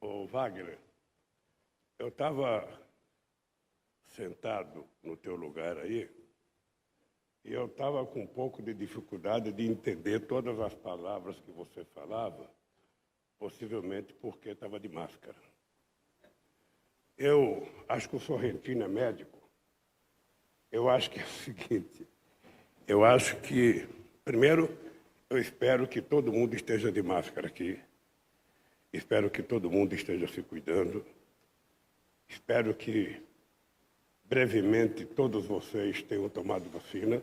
Ô, Wagner, eu estava sentado no teu lugar aí e eu estava com um pouco de dificuldade de entender todas as palavras que você falava, possivelmente porque estava de máscara. Eu acho que o Sorrentino é médico. Eu acho que é o seguinte, eu acho que, primeiro, eu espero que todo mundo esteja de máscara aqui. Espero que todo mundo esteja se cuidando. Espero que, brevemente, todos vocês tenham tomado vacina.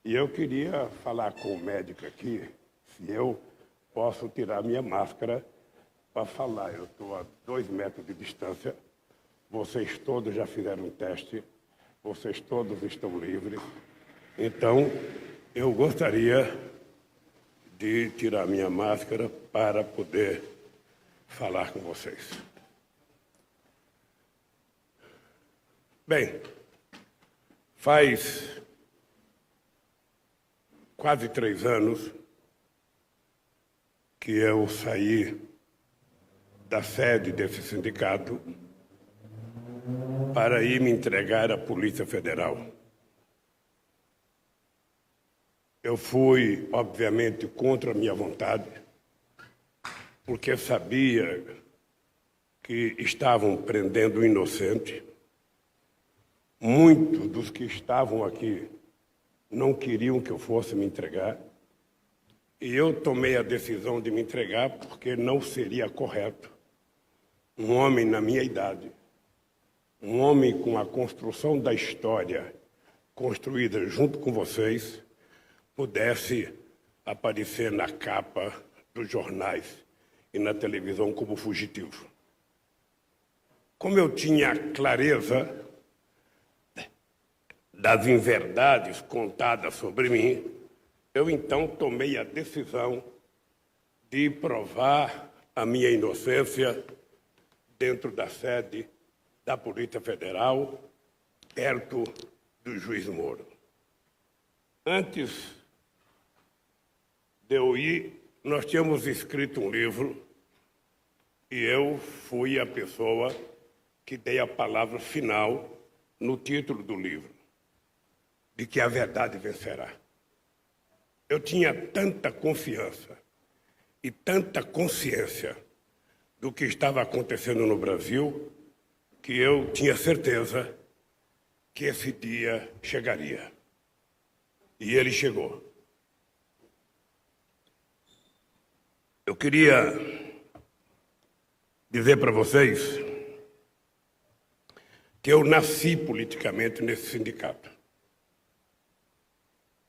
E eu queria falar com o médico aqui, se eu posso tirar minha máscara para falar. Eu estou a 2 metros de distância. Vocês todos já fizeram um teste. Vocês todos estão livres. Então, eu gostaria de tirar minha máscara para poder falar com vocês. Bem, faz quase 3 anos que eu saí da sede desse sindicato para ir me entregar à Polícia Federal. Eu fui, obviamente, contra a minha vontade, porque sabia que estavam prendendo o inocente. Muitos dos que estavam aqui não queriam que eu fosse me entregar. E eu tomei a decisão de me entregar porque não seria correto um homem na minha idade, um homem com a construção da história construída junto com vocês, pudesse aparecer na capa dos jornais e na televisão como fugitivo. Como eu tinha clareza das inverdades contadas sobre mim, eu então tomei a decisão de provar a minha inocência dentro da sede da Polícia Federal, perto do juiz Moro. Antes de eu ir, nós tínhamos escrito um livro e eu fui a pessoa que dei a palavra final no título do livro, de que a verdade vencerá. Eu tinha tanta confiança e tanta consciência do que estava acontecendo no Brasil que eu tinha certeza que esse dia chegaria. E ele chegou. Eu queria dizer para vocês que eu nasci politicamente nesse sindicato.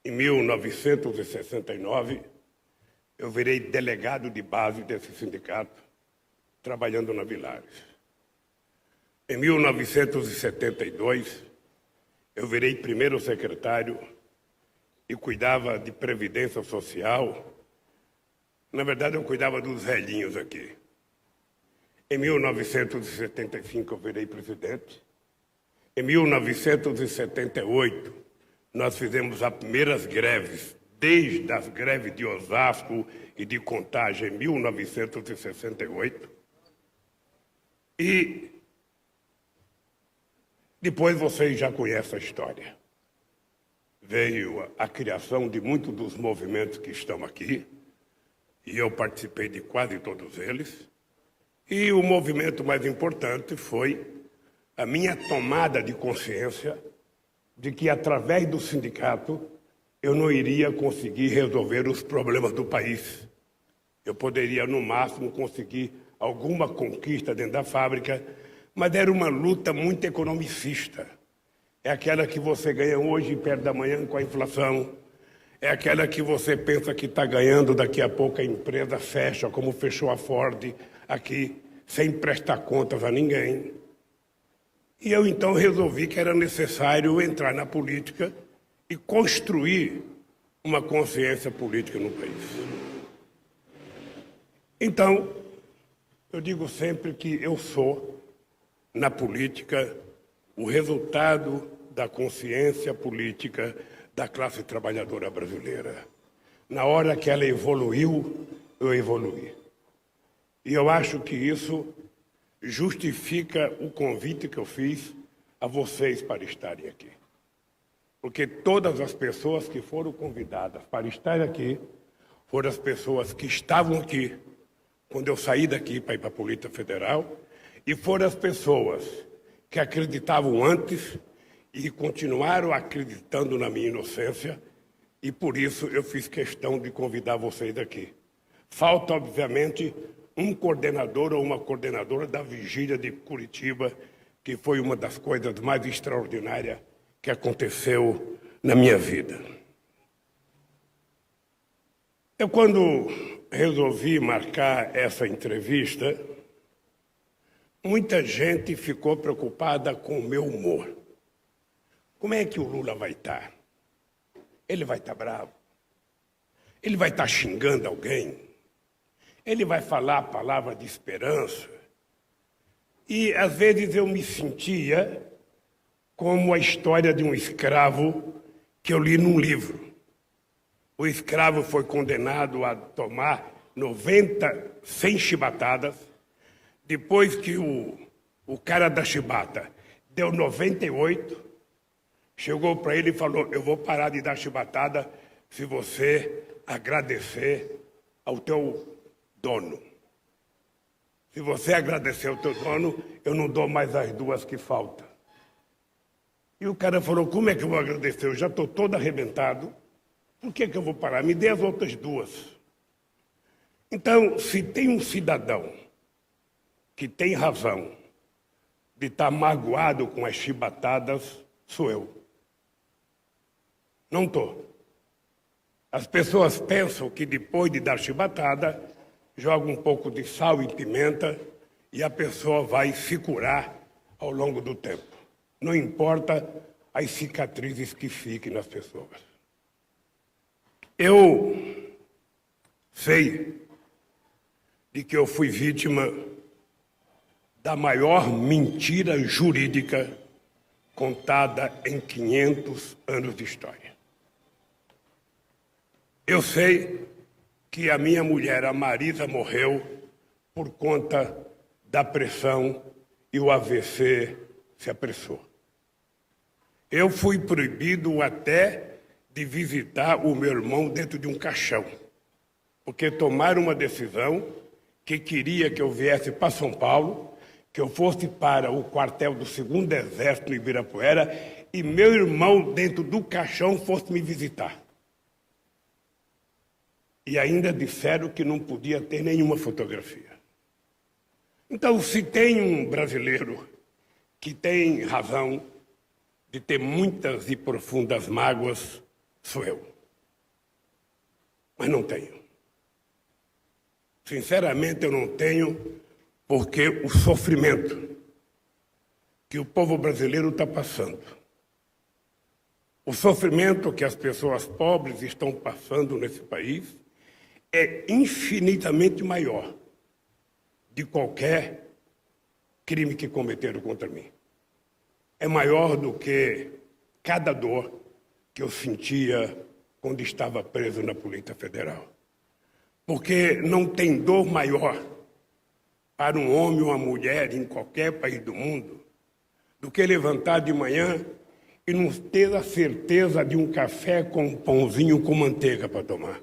Em 1969, eu virei delegado de base desse sindicato, trabalhando na Vilares. Em 1972, eu virei primeiro secretário e cuidava de previdência social. Na verdade, eu cuidava dos velhinhos aqui. Em 1975, eu virei presidente. Em 1978, nós fizemos as primeiras greves, desde as greves de Osasco e de Contagem, em 1968. E depois vocês já conhecem a história. Veio a criação de muitos dos movimentos que estão aqui, e eu participei de quase todos eles. E o movimento mais importante foi a minha tomada de consciência de que, através do sindicato, eu não iria conseguir resolver os problemas do país. Eu poderia, no máximo, conseguir alguma conquista dentro da fábrica, mas era uma luta muito economicista. É aquela que você ganha hoje e perde amanhã com a inflação. É aquela que você pensa que está ganhando, daqui a pouco a empresa fecha, como fechou a Ford aqui, sem prestar contas a ninguém. E eu então resolvi que era necessário entrar na política e construir uma consciência política no país. Então, eu digo sempre que eu sou, na política, o resultado da consciência política da classe trabalhadora brasileira. Na hora que ela evoluiu, eu evoluí. E eu acho que isso justifica o convite que eu fiz a vocês para estarem aqui. Porque todas as pessoas que foram convidadas para estar aqui foram as pessoas que estavam aqui quando eu saí daqui para ir para a Polícia Federal e foram as pessoas que acreditavam antes e continuaram acreditando na minha inocência e por isso eu fiz questão de convidar vocês aqui. Falta, obviamente, um coordenador ou uma coordenadora da Vigília de Curitiba, que foi uma das coisas mais extraordinárias que aconteceu na minha vida. Eu, quando resolvi marcar essa entrevista, muita gente ficou preocupada com o meu humor. Como é que o Lula vai estar? Ele vai estar bravo? Ele vai estar xingando alguém? Ele vai falar a palavra de esperança? E, às vezes, eu me sentia como a história de um escravo que eu li num livro. O escravo foi condenado a tomar 100 chibatadas. Depois que o cara da chibata deu 98, chegou para ele e falou: eu vou parar de dar chibatada se você agradecer ao teu dono. Se você agradecer ao teu dono, eu não dou mais as 2 que faltam. E o cara falou: como é que eu vou agradecer? Eu já estou todo arrebentado. Por que eu vou parar? Me dê as outras 2. Então, se tem um cidadão que tem razão de estar magoado com as chibatadas, sou eu. Não estou. As pessoas pensam que depois de dar chibatada, joga um pouco de sal e pimenta e a pessoa vai se curar ao longo do tempo. Não importa as cicatrizes que fiquem nas pessoas. Eu sei de que eu fui vítima da maior mentira jurídica contada em 500 anos de história. Eu sei que a minha mulher, a Marisa, morreu por conta da pressão e o AVC se apressou. Eu fui proibido até de visitar o meu irmão dentro de um caixão, porque tomaram uma decisão que queria que eu viesse para São Paulo, que eu fosse para o quartel do 2º Exército em Ibirapuera e meu irmão dentro do caixão fosse me visitar. E ainda disseram que não podia ter nenhuma fotografia. Então, se tem um brasileiro que tem razão de ter muitas e profundas mágoas, sou eu. Mas não tenho. Sinceramente, eu não tenho, porque o sofrimento que o povo brasileiro está passando, o sofrimento que as pessoas pobres estão passando nesse país, é infinitamente maior de qualquer crime que cometeram contra mim. É maior do que cada dor que eu sentia quando estava preso na Polícia Federal. Porque não tem dor maior para um homem ou uma mulher em qualquer país do mundo do que levantar de manhã e não ter a certeza de um café com um pãozinho com manteiga para tomar.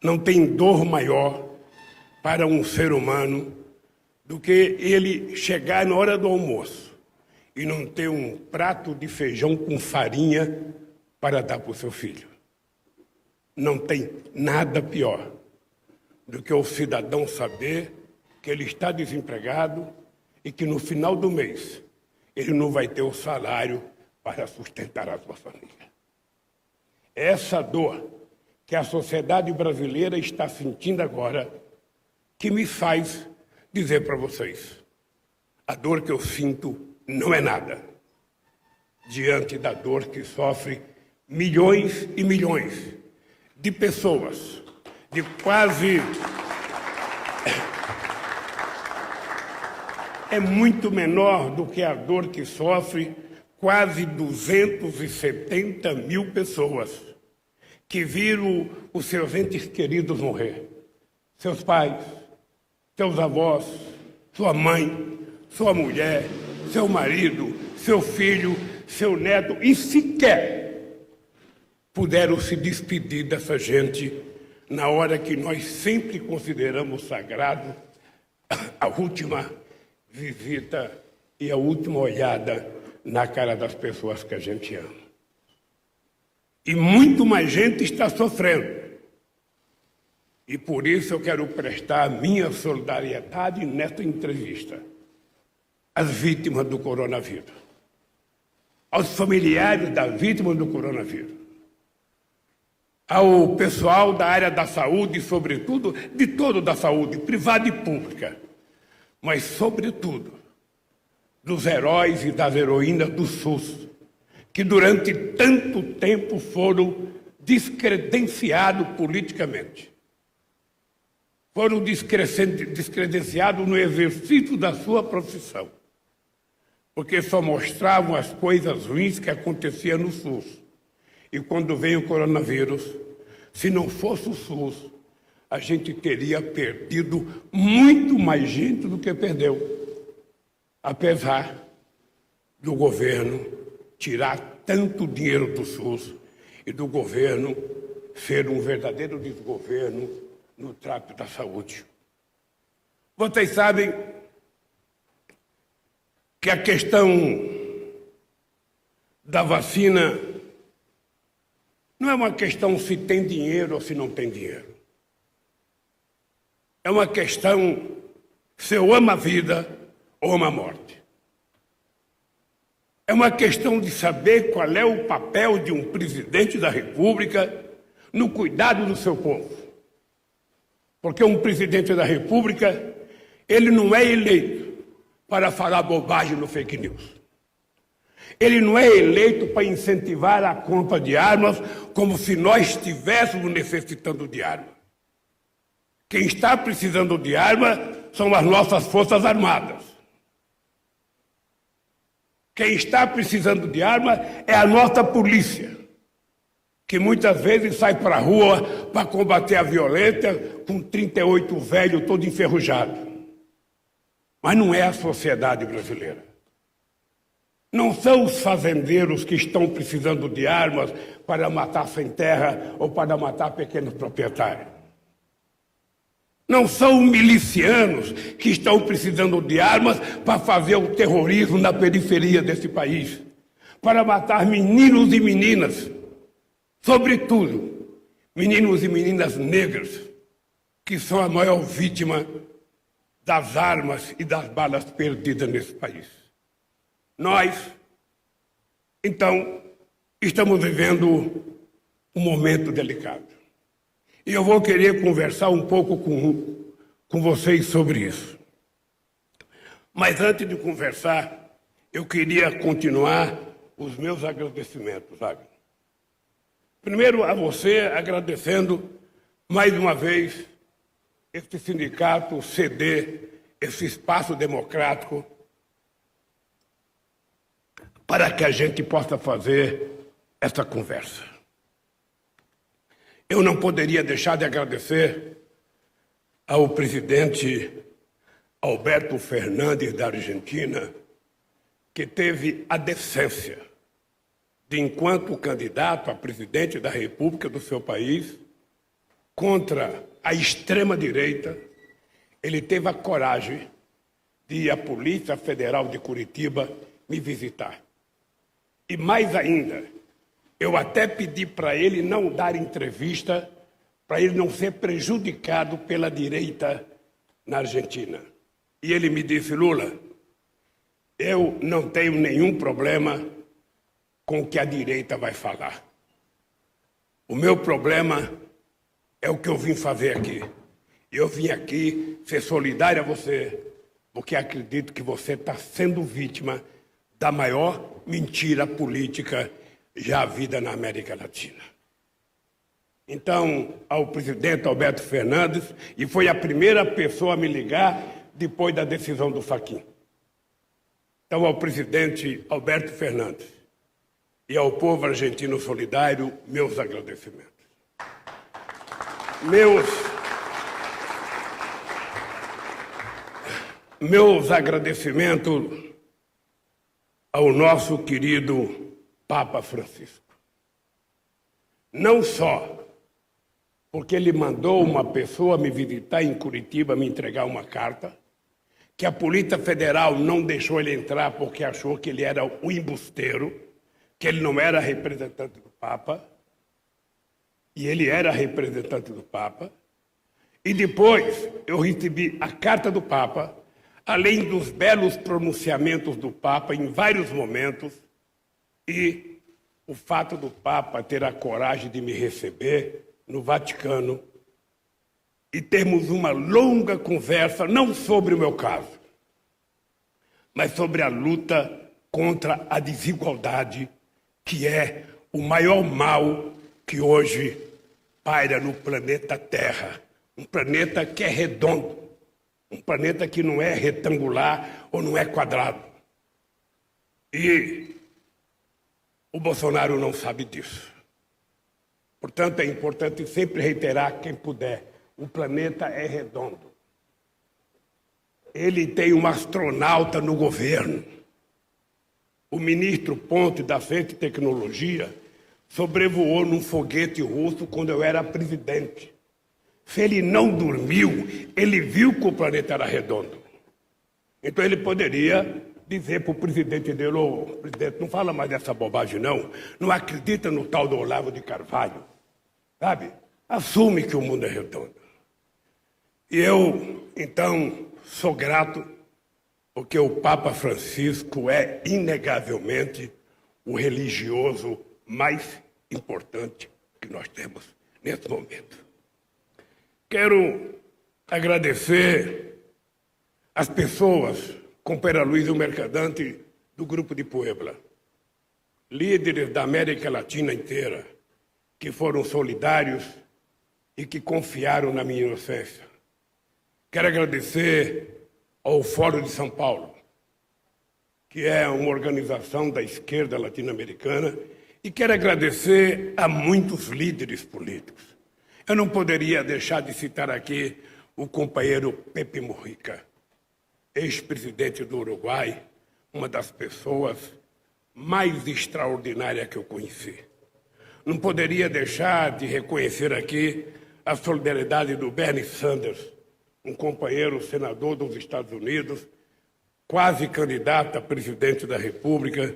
Não tem dor maior para um ser humano do que ele chegar na hora do almoço e não ter um prato de feijão com farinha para dar para o seu filho. Não tem nada pior do que o cidadão saber que ele está desempregado e que no final do mês ele não vai ter o salário para sustentar a sua família. É essa dor que a sociedade brasileira está sentindo agora que me faz dizer para vocês: a dor que eu sinto não é nada diante da dor que sofre milhões e milhões de pessoas, de quase... É muito menor do que a dor que sofre quase 270 mil pessoas que viram os seus entes queridos morrer. Seus pais, seus avós, sua mãe, sua mulher, seu marido, seu filho, seu neto, e sequer puderam se despedir dessa gente na hora que nós sempre consideramos sagrado a última visita e a última olhada na cara das pessoas que a gente ama. E muito mais gente está sofrendo. E por isso eu quero prestar a minha solidariedade nesta entrevista às vítimas do coronavírus, aos familiares das vítimas do coronavírus, ao pessoal da área da saúde, sobretudo, de todo da saúde, privada e pública, mas, sobretudo, dos heróis e das heroínas do SUS, que durante tanto tempo foram descredenciados politicamente. Foram descredenciados no exercício da sua profissão, porque só mostravam as coisas ruins que aconteciam no SUS. E quando veio o coronavírus, se não fosse o SUS, a gente teria perdido muito mais gente do que perdeu, apesar do governo tirar tanto dinheiro do SUS e do governo ser um verdadeiro desgoverno no trato da saúde. Vocês sabem que a questão da vacina não é uma questão se tem dinheiro ou se não tem dinheiro. É uma questão se eu amo a vida ou amo a morte. É uma questão de saber qual é o papel de um presidente da República no cuidado do seu povo. Porque um presidente da República, ele não é eleito para falar bobagem no fake news. Ele não é eleito para incentivar a compra de armas como se nós estivéssemos necessitando de armas. Quem está precisando de arma são as nossas Forças Armadas. Quem está precisando de arma é a nossa polícia, que muitas vezes sai para a rua para combater a violência com 38 velho todo enferrujado. Mas não é a sociedade brasileira. Não são os fazendeiros que estão precisando de armas para matar sem terra ou para matar pequenos proprietários. Não são milicianos que estão precisando de armas para fazer o terrorismo na periferia desse país, para matar meninos e meninas, sobretudo meninos e meninas negros, que são a maior vítima das armas e das balas perdidas nesse país. Nós, então, estamos vivendo um momento delicado. E eu vou querer conversar um pouco com vocês sobre isso. Mas antes de conversar, eu queria continuar os meus agradecimentos, sabe? Primeiro a você, agradecendo mais uma vez esse sindicato ceder esse espaço democrático para que a gente possa fazer essa conversa. Eu não poderia deixar de agradecer ao presidente Alberto Fernandes da Argentina, que teve a decência de, enquanto candidato a presidente da República do seu país, contra a extrema-direita, ele teve a coragem de ir à Polícia Federal de Curitiba me visitar. E mais ainda, eu até pedi para ele não dar entrevista, para ele não ser prejudicado pela direita na Argentina. E ele me disse: Lula, eu não tenho nenhum problema com o que a direita vai falar. O meu problema é o que eu vim fazer aqui. Eu vim aqui ser solidário a você, porque acredito que você está sendo vítima da maior mentira política já havida na América Latina. Então, ao presidente Alberto Fernandes, e foi a primeira pessoa a me ligar depois da decisão do Fachin. Então, ao presidente Alberto Fernandes e ao povo argentino solidário, meus agradecimentos. Meus agradecimentos ao nosso querido Papa Francisco. Não só porque ele mandou uma pessoa me visitar em Curitiba, me entregar uma carta, que a Polícia Federal não deixou ele entrar porque achou que ele era um embusteiro, que ele não era representante do Papa, e ele era representante do Papa. E depois eu recebi a carta do Papa, além dos belos pronunciamentos do Papa em vários momentos, e o fato do Papa ter a coragem de me receber no Vaticano e termos uma longa conversa, não sobre o meu caso, mas sobre a luta contra a desigualdade, que é o maior mal que hoje paira no planeta Terra. Um planeta que é redondo, um planeta que não é retangular ou não é quadrado. E o Bolsonaro não sabe disso. Portanto, é importante sempre reiterar, quem puder, o planeta é redondo. Ele tem um astronauta no governo. O ministro Ponte, da Ciência e Tecnologia, sobrevoou num foguete russo quando eu era presidente. Se ele não dormiu, ele viu que o planeta era redondo. Então ele poderia dizer para o presidente dele: ô, presidente, não fala mais dessa bobagem não, não acredita no tal do Olavo de Carvalho, sabe? Assume que o mundo é redondo. E eu, então, sou grato porque o Papa Francisco é, inegavelmente, o religioso mais importante que nós temos nesse momento. Quero agradecer as pessoas, companheiro Luiz o Mercadante, do Grupo de Puebla, líderes da América Latina inteira, que foram solidários e que confiaram na minha inocência. Quero agradecer ao Fórum de São Paulo, que é uma organização da esquerda latino-americana, e quero agradecer a muitos líderes políticos. Eu não poderia deixar de citar aqui o companheiro Pepe Mujica, ex-presidente do Uruguai, uma das pessoas mais extraordinárias que eu conheci. Não poderia deixar de reconhecer aqui a solidariedade do Bernie Sanders, um companheiro senador dos Estados Unidos, quase candidato a presidente da República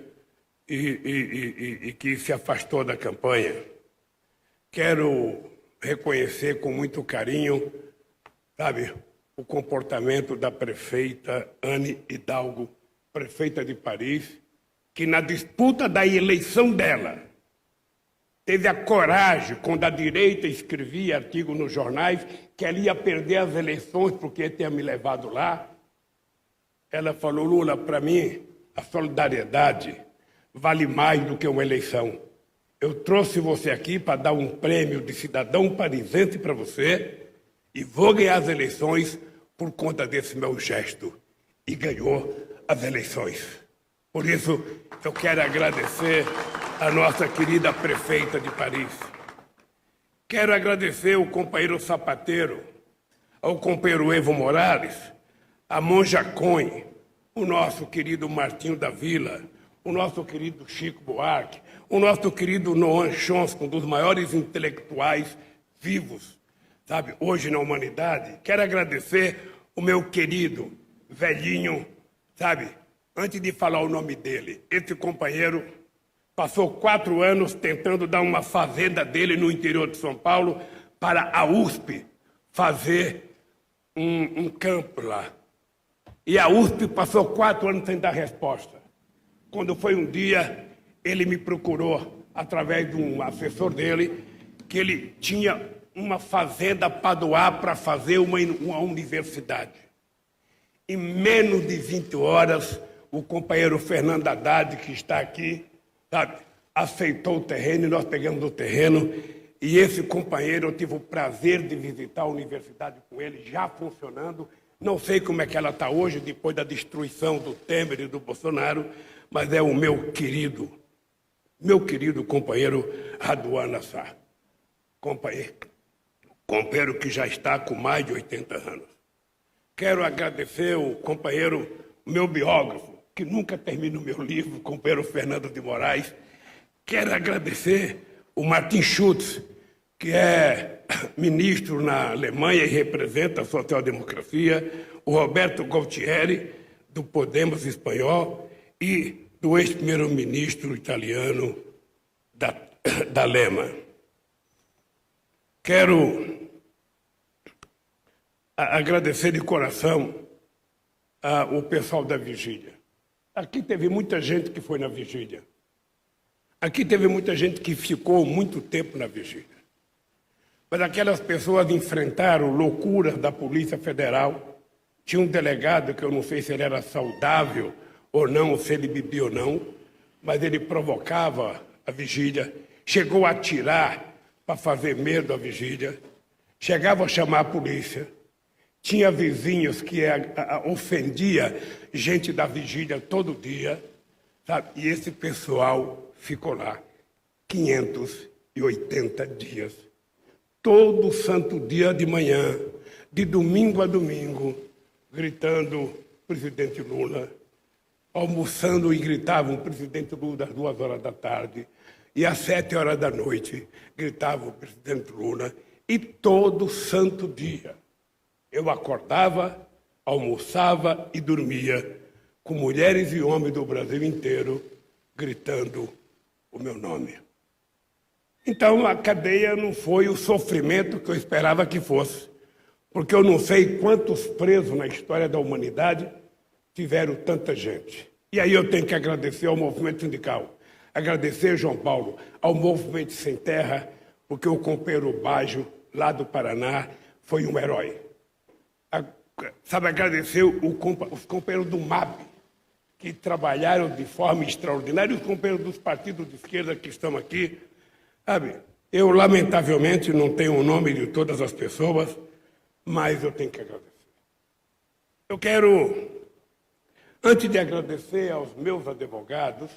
e que se afastou da campanha. Quero reconhecer com muito carinho, sabe, o comportamento da prefeita Anne Hidalgo, prefeita de Paris, que na disputa da eleição dela teve a coragem, quando a direita escrevia artigo nos jornais, que ela ia perder as eleições porque tinha me levado lá. Ela falou: Lula, para mim, a solidariedade vale mais do que uma eleição. Eu trouxe você aqui para dar um prêmio de cidadão parisense para você e vou ganhar as eleições por conta desse meu gesto. E ganhou as eleições. Por isso, eu quero agradecer a nossa querida prefeita de Paris. Quero agradecer ao companheiro Sapateiro, ao companheiro Evo Morales, a Monja Cohen, o nosso querido Martinho da Vila, o nosso querido Chico Buarque, o nosso querido Noam Chomsky, um dos maiores intelectuais vivos, sabe, hoje na humanidade. Quero agradecer o meu querido velhinho, sabe, antes de falar o nome dele, esse companheiro passou 4 anos tentando dar uma fazenda dele no interior de São Paulo para a USP fazer um campo lá. E a USP passou 4 anos sem dar resposta. Quando foi um dia, ele me procurou, através de um assessor dele, que ele tinha uma fazenda para doar para fazer uma universidade. Em menos de 20 horas, o companheiro Fernando Haddad, que está aqui, sabe, aceitou o terreno e nós pegamos o terreno. E esse companheiro, eu tive o prazer de visitar a universidade com ele, já funcionando. Não sei como é que ela está hoje, depois da destruição do Temer e do Bolsonaro, mas é o meu querido companheiro Raduan Nassar. Companheiro que já está com mais de 80 anos. Quero agradecer o companheiro, o meu biógrafo, que nunca termina o meu livro, o companheiro Fernando de Moraes. Quero agradecer o Martin Schulz, que é ministro na Alemanha e representa a social-democracia, o Roberto Gualtieri, do Podemos espanhol, e do ex-primeiro-ministro italiano da Lema. Quero agradecer de coração o pessoal da vigília. Aqui teve muita gente que foi na vigília. Aqui teve muita gente que ficou muito tempo na vigília. Mas aquelas pessoas enfrentaram loucuras da Polícia Federal. Tinha um delegado, que eu não sei se ele era saudável ou não, ou se ele bebia ou não, mas ele provocava a vigília, chegou a atirar para fazer medo à vigília, chegava a chamar a polícia. Tinha vizinhos que ofendia gente da vigília todo dia, sabe? E esse pessoal ficou lá 580 dias. Todo santo dia de manhã, de domingo a domingo, gritando presidente Lula, almoçando e gritavam presidente Lula às 2 horas da tarde, e às 7 horas da noite gritavam presidente Lula, e todo santo dia. Eu acordava, almoçava e dormia com mulheres e homens do Brasil inteiro gritando o meu nome. Então a cadeia não foi o sofrimento que eu esperava que fosse, porque eu não sei quantos presos na história da humanidade tiveram tanta gente. E aí eu tenho que agradecer ao movimento sindical, agradecer, João Paulo, ao movimento Sem Terra, porque o companheiro Baggio, lá do Paraná, foi um herói. Sabe, agradecer os companheiros do MAB, que trabalharam de forma extraordinária, e os companheiros dos partidos de esquerda que estão aqui. Sabe, eu, lamentavelmente, não tenho o nome de todas as pessoas, mas eu tenho que agradecer. Eu quero, antes de agradecer aos meus advogados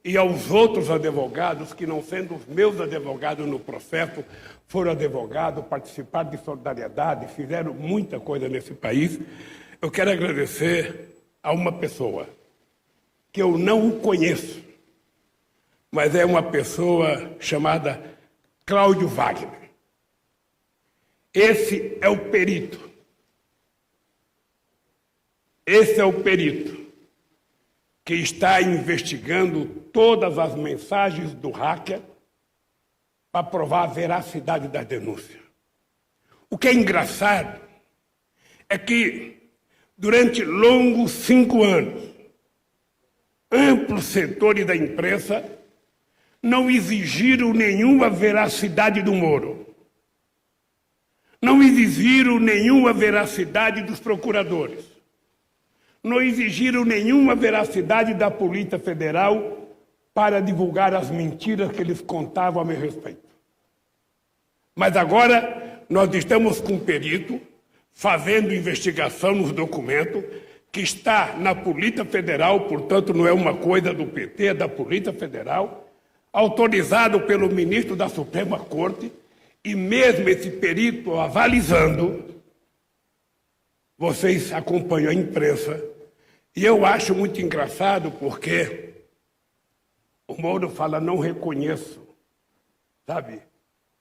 e aos outros advogados que, não sendo os meus advogados no processo, foram advogados, participaram de solidariedade, fizeram muita coisa nesse país, eu quero agradecer a uma pessoa que eu não conheço, mas é uma pessoa chamada Cláudio Wagner. Esse é o perito. Esse é o perito que está investigando todas as mensagens do hacker para provar a veracidade das denúncias. O que é engraçado é que, durante longos 5 anos, amplos setores da imprensa não exigiram nenhuma veracidade do Moro. Não exigiram nenhuma veracidade dos procuradores. Não exigiram nenhuma veracidade da Polícia Federal para divulgar as mentiras que eles contavam a meu respeito. Mas agora nós estamos com um perito fazendo investigação nos documentos que está na Polícia Federal, portanto não é uma coisa do PT, é da Polícia Federal, autorizado pelo ministro da Suprema Corte, e mesmo esse perito avalizando, vocês acompanham a imprensa, e eu acho muito engraçado porque o Moro fala, não reconheço, sabe,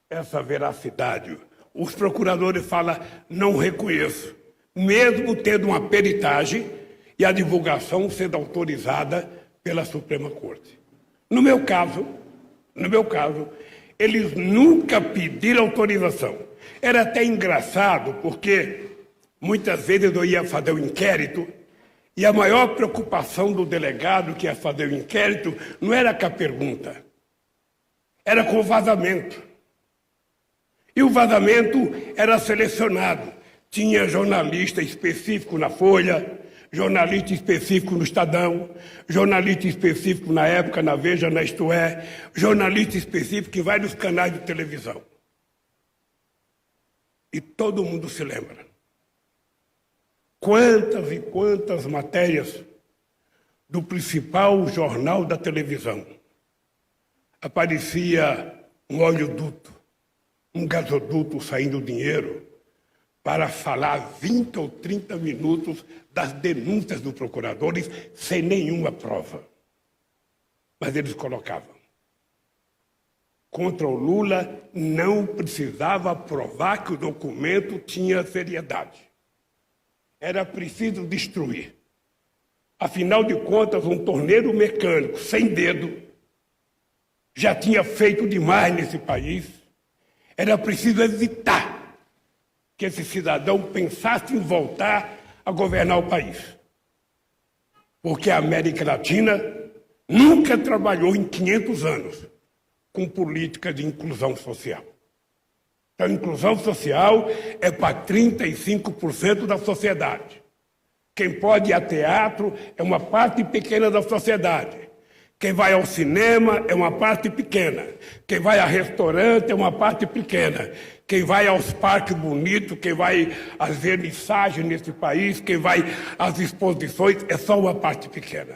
essa veracidade. Os procuradores falam, não reconheço, mesmo tendo uma peritagem e a divulgação sendo autorizada pela Suprema Corte. No meu caso, eles nunca pediram autorização. Era até engraçado, porque muitas vezes eu ia fazer o inquérito e a maior preocupação do delegado que ia fazer o inquérito não era com a pergunta, era com o vazamento. E o vazamento era selecionado. Tinha jornalista específico na Folha, jornalista específico no Estadão, jornalista específico na época na Veja, na Isto É, jornalista específico em vários canais de televisão. E todo mundo se lembra. Quantas e quantas matérias do principal jornal da televisão aparecia um oleoduto, um gasoduto saindo dinheiro para falar 20 ou 30 minutos das denúncias dos procuradores sem nenhuma prova. Mas eles colocavam. Contra o Lula não precisava provar que o documento tinha seriedade. Era preciso destruir. Afinal de contas, um torneiro mecânico sem dedo já tinha feito demais nesse país. Era preciso evitar que esse cidadão pensasse em voltar a governar o país. Porque a América Latina nunca trabalhou em 500 anos com política de inclusão social. Então, a inclusão social é para 35% da sociedade. Quem pode ir a teatro é uma parte pequena da sociedade. Quem vai ao cinema é uma parte pequena. Quem vai a restaurante é uma parte pequena. Quem vai aos parques bonitos, quem vai às vernissagens nesse país, quem vai às exposições, é só uma parte pequena.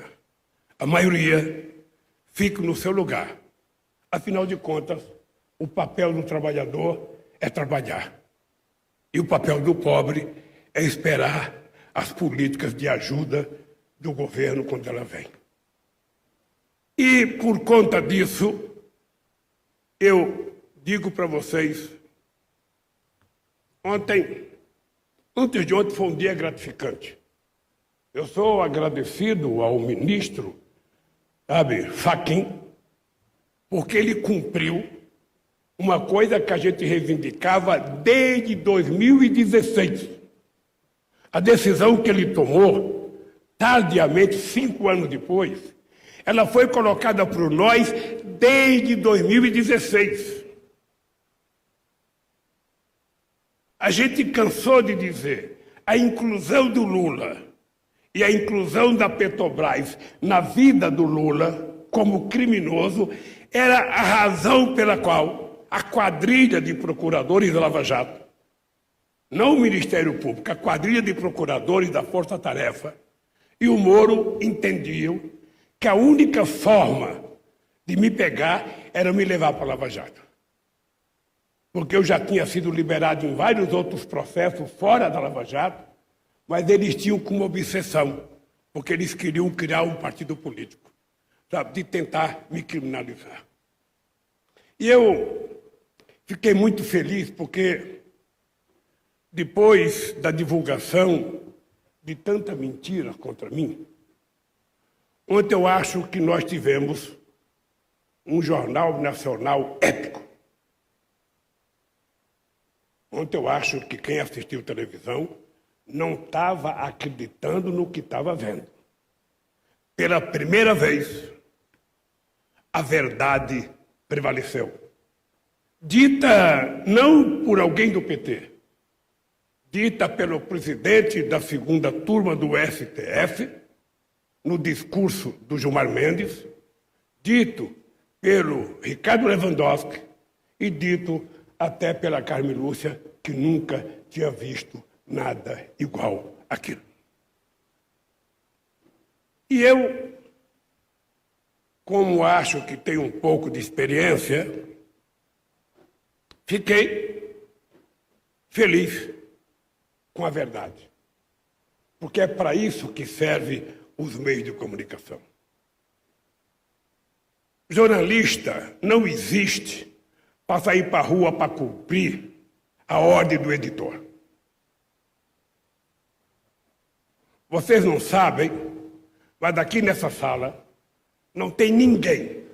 A maioria fica no seu lugar. Afinal de contas, o papel do trabalhador é trabalhar. E o papel do pobre é esperar as políticas de ajuda do governo quando ela vem. E, por conta disso, eu digo para vocês, antes de ontem foi um dia gratificante. Eu sou agradecido ao ministro, Fachin, porque ele cumpriu uma coisa que a gente reivindicava desde 2016. A decisão que ele tomou, tardiamente, 5 anos depois, ela foi colocada por nós desde 2016. A gente cansou de dizer a inclusão do Lula e a inclusão da Petrobras na vida do Lula como criminoso era a razão pela qual a quadrilha de procuradores da Lava Jato, não o Ministério Público, a quadrilha de procuradores da Força Tarefa e o Moro entendiam que a única forma de me pegar era me levar para a Lava Jato. Porque eu já tinha sido liberado em vários outros processos fora da Lava Jato, mas eles tinham como obsessão, porque eles queriam criar um partido político, sabe, de tentar me criminalizar. E eu fiquei muito feliz porque, depois da divulgação de tanta mentira contra mim, ontem eu acho que nós tivemos um jornal nacional épico. Ontem eu acho que quem assistiu televisão não estava acreditando no que estava vendo. Pela primeira vez, a verdade prevaleceu. Dita não por alguém do PT, dita pelo presidente da segunda turma do STF, no discurso do Gilmar Mendes, dito pelo Ricardo Lewandowski e dito até pela Carmen Lúcia, que nunca tinha visto nada igual àquilo. E eu, como acho que tenho um pouco de experiência, fiquei feliz com a verdade. Porque é para isso que serve os meios de comunicação. Jornalista não existe para sair para a rua para cumprir a ordem do editor. Vocês não sabem, mas aqui nessa sala não tem ninguém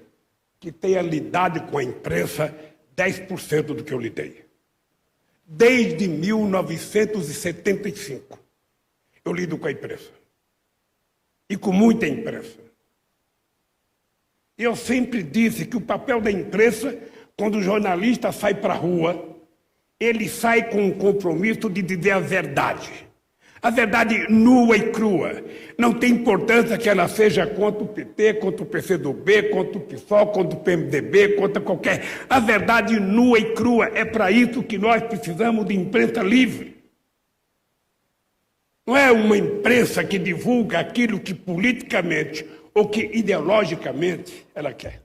que tenha lidado com a imprensa 10% do que eu lidei. Desde 1975, eu lido com a imprensa. E com muita imprensa. E eu sempre disse que o papel da imprensa, quando o jornalista sai para a rua, ele sai com o compromisso de dizer a verdade. A verdade nua e crua. Não tem importância que ela seja contra o PT, contra o PCdoB, contra o PSOL, contra o PMDB, contra qualquer... A verdade nua e crua. É para isso que nós precisamos de imprensa livre. Não é uma imprensa que divulga aquilo que politicamente ou que ideologicamente ela quer.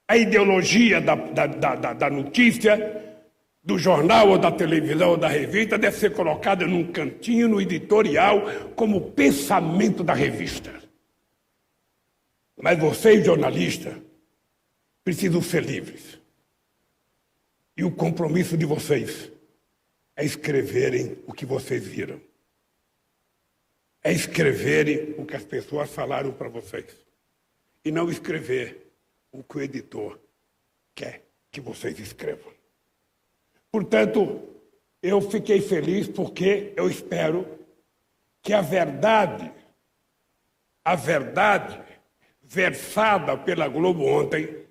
A ideologia da notícia do jornal ou da televisão ou da revista deve ser colocada num cantinho, no editorial, como pensamento da revista. Mas vocês, jornalistas, precisam ser livres. E o compromisso de vocês é escreverem o que vocês viram. É escreverem o que as pessoas falaram para vocês. E não escrever o que o editor quer que vocês escrevam. Portanto, eu fiquei feliz porque eu espero que a verdade versada pela Globo ontem,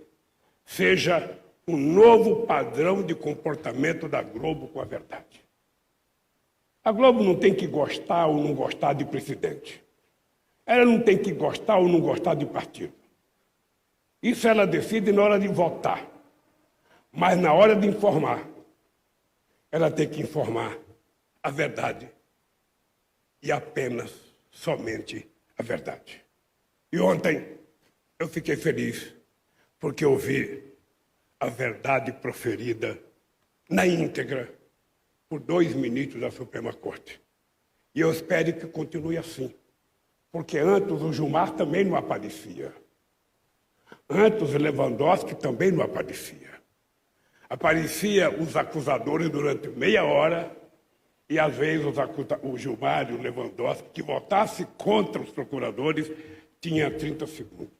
seja um novo padrão de comportamento da Globo com a verdade. A Globo não tem que gostar ou não gostar de presidente. Ela não tem que gostar ou não gostar de partido. Isso ela decide na hora de votar. Mas na hora de informar, ela tem que informar a verdade e apenas, somente a verdade. E ontem eu fiquei feliz porque ouvi a verdade proferida na íntegra por 2 ministros da Suprema Corte. E eu espero que continue assim, porque antes o Gilmar também não aparecia. Antes o Lewandowski também não aparecia. Aparecia os acusadores durante meia hora e, às vezes, o Gilmar e o Lewandowski, que votasse contra os procuradores, tinha 30 segundos.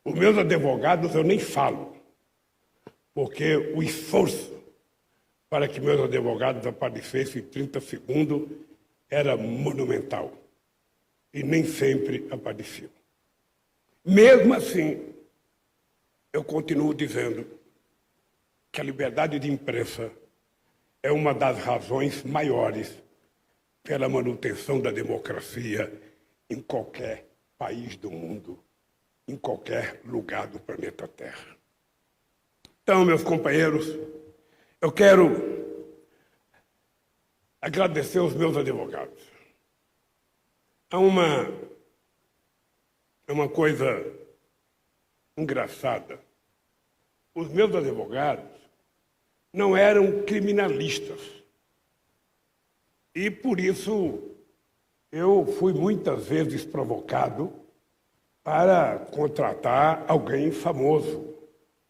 Os meus advogados eu nem falo, porque o esforço para que meus advogados aparecessem em 30 segundos era monumental. E nem sempre apareciam. Mesmo assim, eu continuo dizendo que a liberdade de imprensa é uma das razões maiores pela manutenção da democracia em qualquer país do mundo, em qualquer lugar do planeta Terra. Então, meus companheiros, eu quero agradecer aos meus advogados. Há uma coisa engraçada. Os meus advogados não eram criminalistas. E, por isso, eu fui muitas vezes provocado para contratar alguém famoso,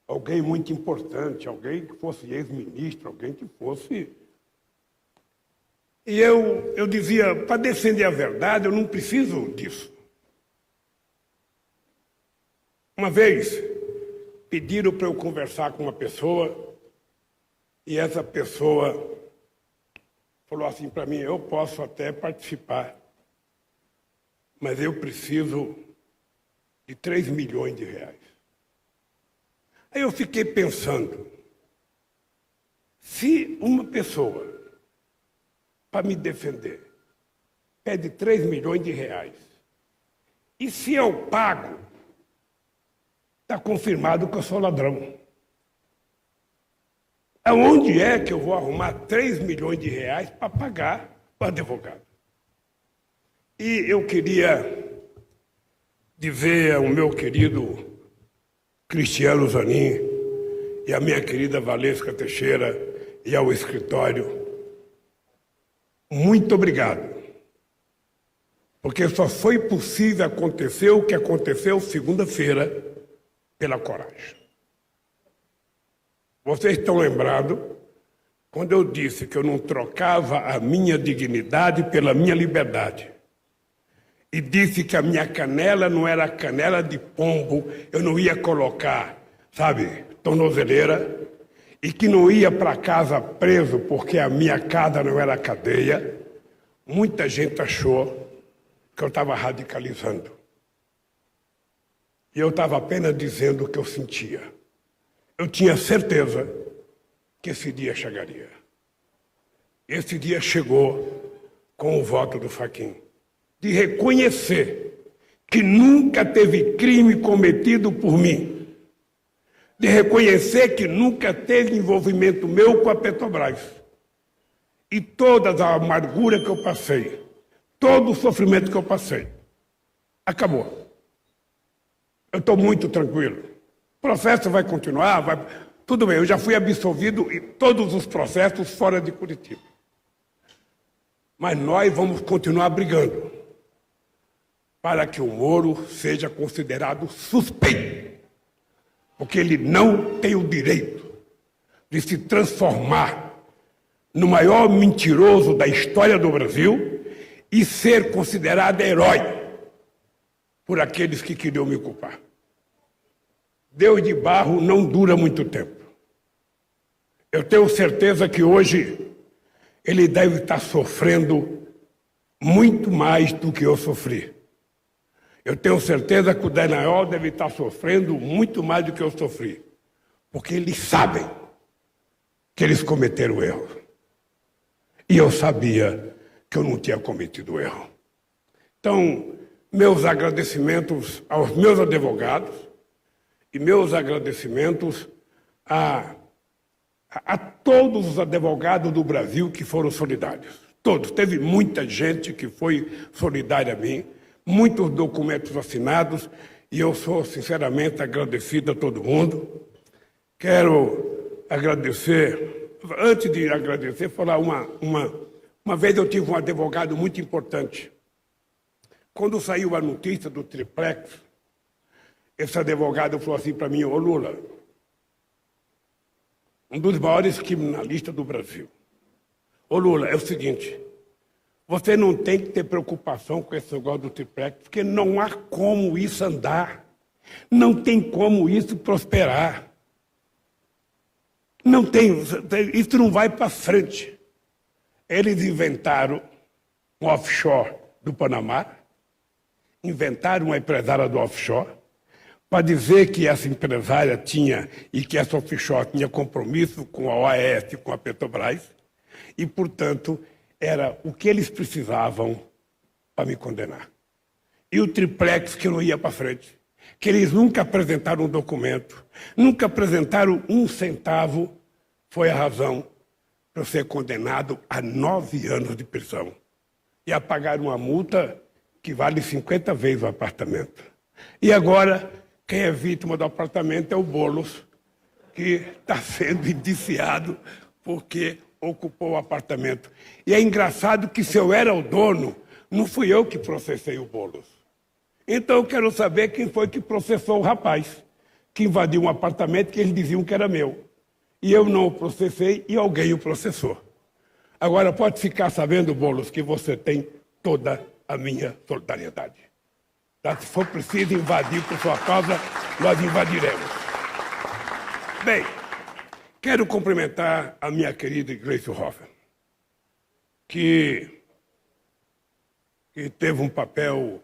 alguém muito importante, alguém que fosse ex-ministro, alguém que fosse... E eu dizia, para defender a verdade, eu não preciso disso. Uma vez, pediram para eu conversar com uma pessoa e essa pessoa falou assim para mim, eu posso até participar, mas eu preciso de 3 milhões de reais. Aí eu fiquei pensando, se uma pessoa, para me defender, pede 3 milhões de reais, e se eu pago, está confirmado que eu sou ladrão. Aonde é que eu vou arrumar 3 milhões de reais para pagar o advogado? E eu queria dizer ao meu querido Cristiano Zanin e à minha querida Valesca Teixeira e ao escritório, muito obrigado. Porque só foi possível acontecer o que aconteceu segunda-feira pela coragem. Vocês estão lembrados quando eu disse que eu não trocava a minha dignidade pela minha liberdade. E disse que a minha canela não era canela de pombo, eu não ia colocar, tornozeleira, e que não ia para casa preso porque a minha casa não era cadeia. Muita gente achou que eu estava radicalizando. E eu estava apenas dizendo o que eu sentia. Eu tinha certeza que esse dia chegaria. Esse dia chegou com o voto do Fachin, de reconhecer que nunca teve crime cometido por mim, de reconhecer que nunca teve envolvimento meu com a Petrobras. E toda a amargura que eu passei, todo o sofrimento que eu passei, acabou. Eu estou muito tranquilo. O processo vai continuar, Tudo bem, eu já fui absolvido em todos os processos fora de Curitiba. Mas nós vamos continuar brigando para que o Moro seja considerado suspeito, porque ele não tem o direito de se transformar no maior mentiroso da história do Brasil e ser considerado herói por aqueles que queriam me culpar. Deus de barro não dura muito tempo. Eu tenho certeza que hoje ele deve estar sofrendo muito mais do que eu sofri. Eu tenho certeza que o Dallagnol deve estar sofrendo muito mais do que eu sofri, porque eles sabem que eles cometeram erro. E eu sabia que eu não tinha cometido erro. Então, meus agradecimentos aos meus advogados e meus agradecimentos a todos os advogados do Brasil que foram solidários. Todos. Teve muita gente que foi solidária a mim, muitos documentos assinados, e eu sou sinceramente agradecido a todo mundo. Quero agradecer, antes de agradecer, falar uma vez eu tive um advogado muito importante. Quando saiu a notícia do triplex, esse advogado falou assim para mim: ô Lula, um dos maiores criminalistas do Brasil. Ô Lula, é o seguinte, você não tem que ter preocupação com esse negócio do triplex, porque não há como isso andar. Não tem como isso prosperar. Não tem, isso não vai para frente. Eles inventaram um offshore do Panamá, inventaram uma empresária do offshore, para dizer que essa empresária tinha, e que essa offshore tinha compromisso com a OAS, com a Petrobras, e, portanto, era o que eles precisavam para me condenar. E o triplex que não ia para frente, que eles nunca apresentaram um documento, nunca apresentaram um centavo, foi a razão para eu ser condenado a 9 anos de prisão e a pagar uma multa que vale 50 vezes o apartamento. E agora, quem é vítima do apartamento é o Boulos, que está sendo indiciado porque ocupou o apartamento. E é engraçado que, se eu era o dono, não fui eu que processei o Boulos. Então eu quero saber quem foi que processou o rapaz, que invadiu um apartamento que eles diziam que era meu. E eu não o processei e alguém o processou. Agora pode ficar sabendo, Boulos, que você tem toda a minha solidariedade. Tá? Se for preciso invadir por sua causa, nós invadiremos. Bem, quero cumprimentar a minha querida Gleisi Hoffmann, que teve um papel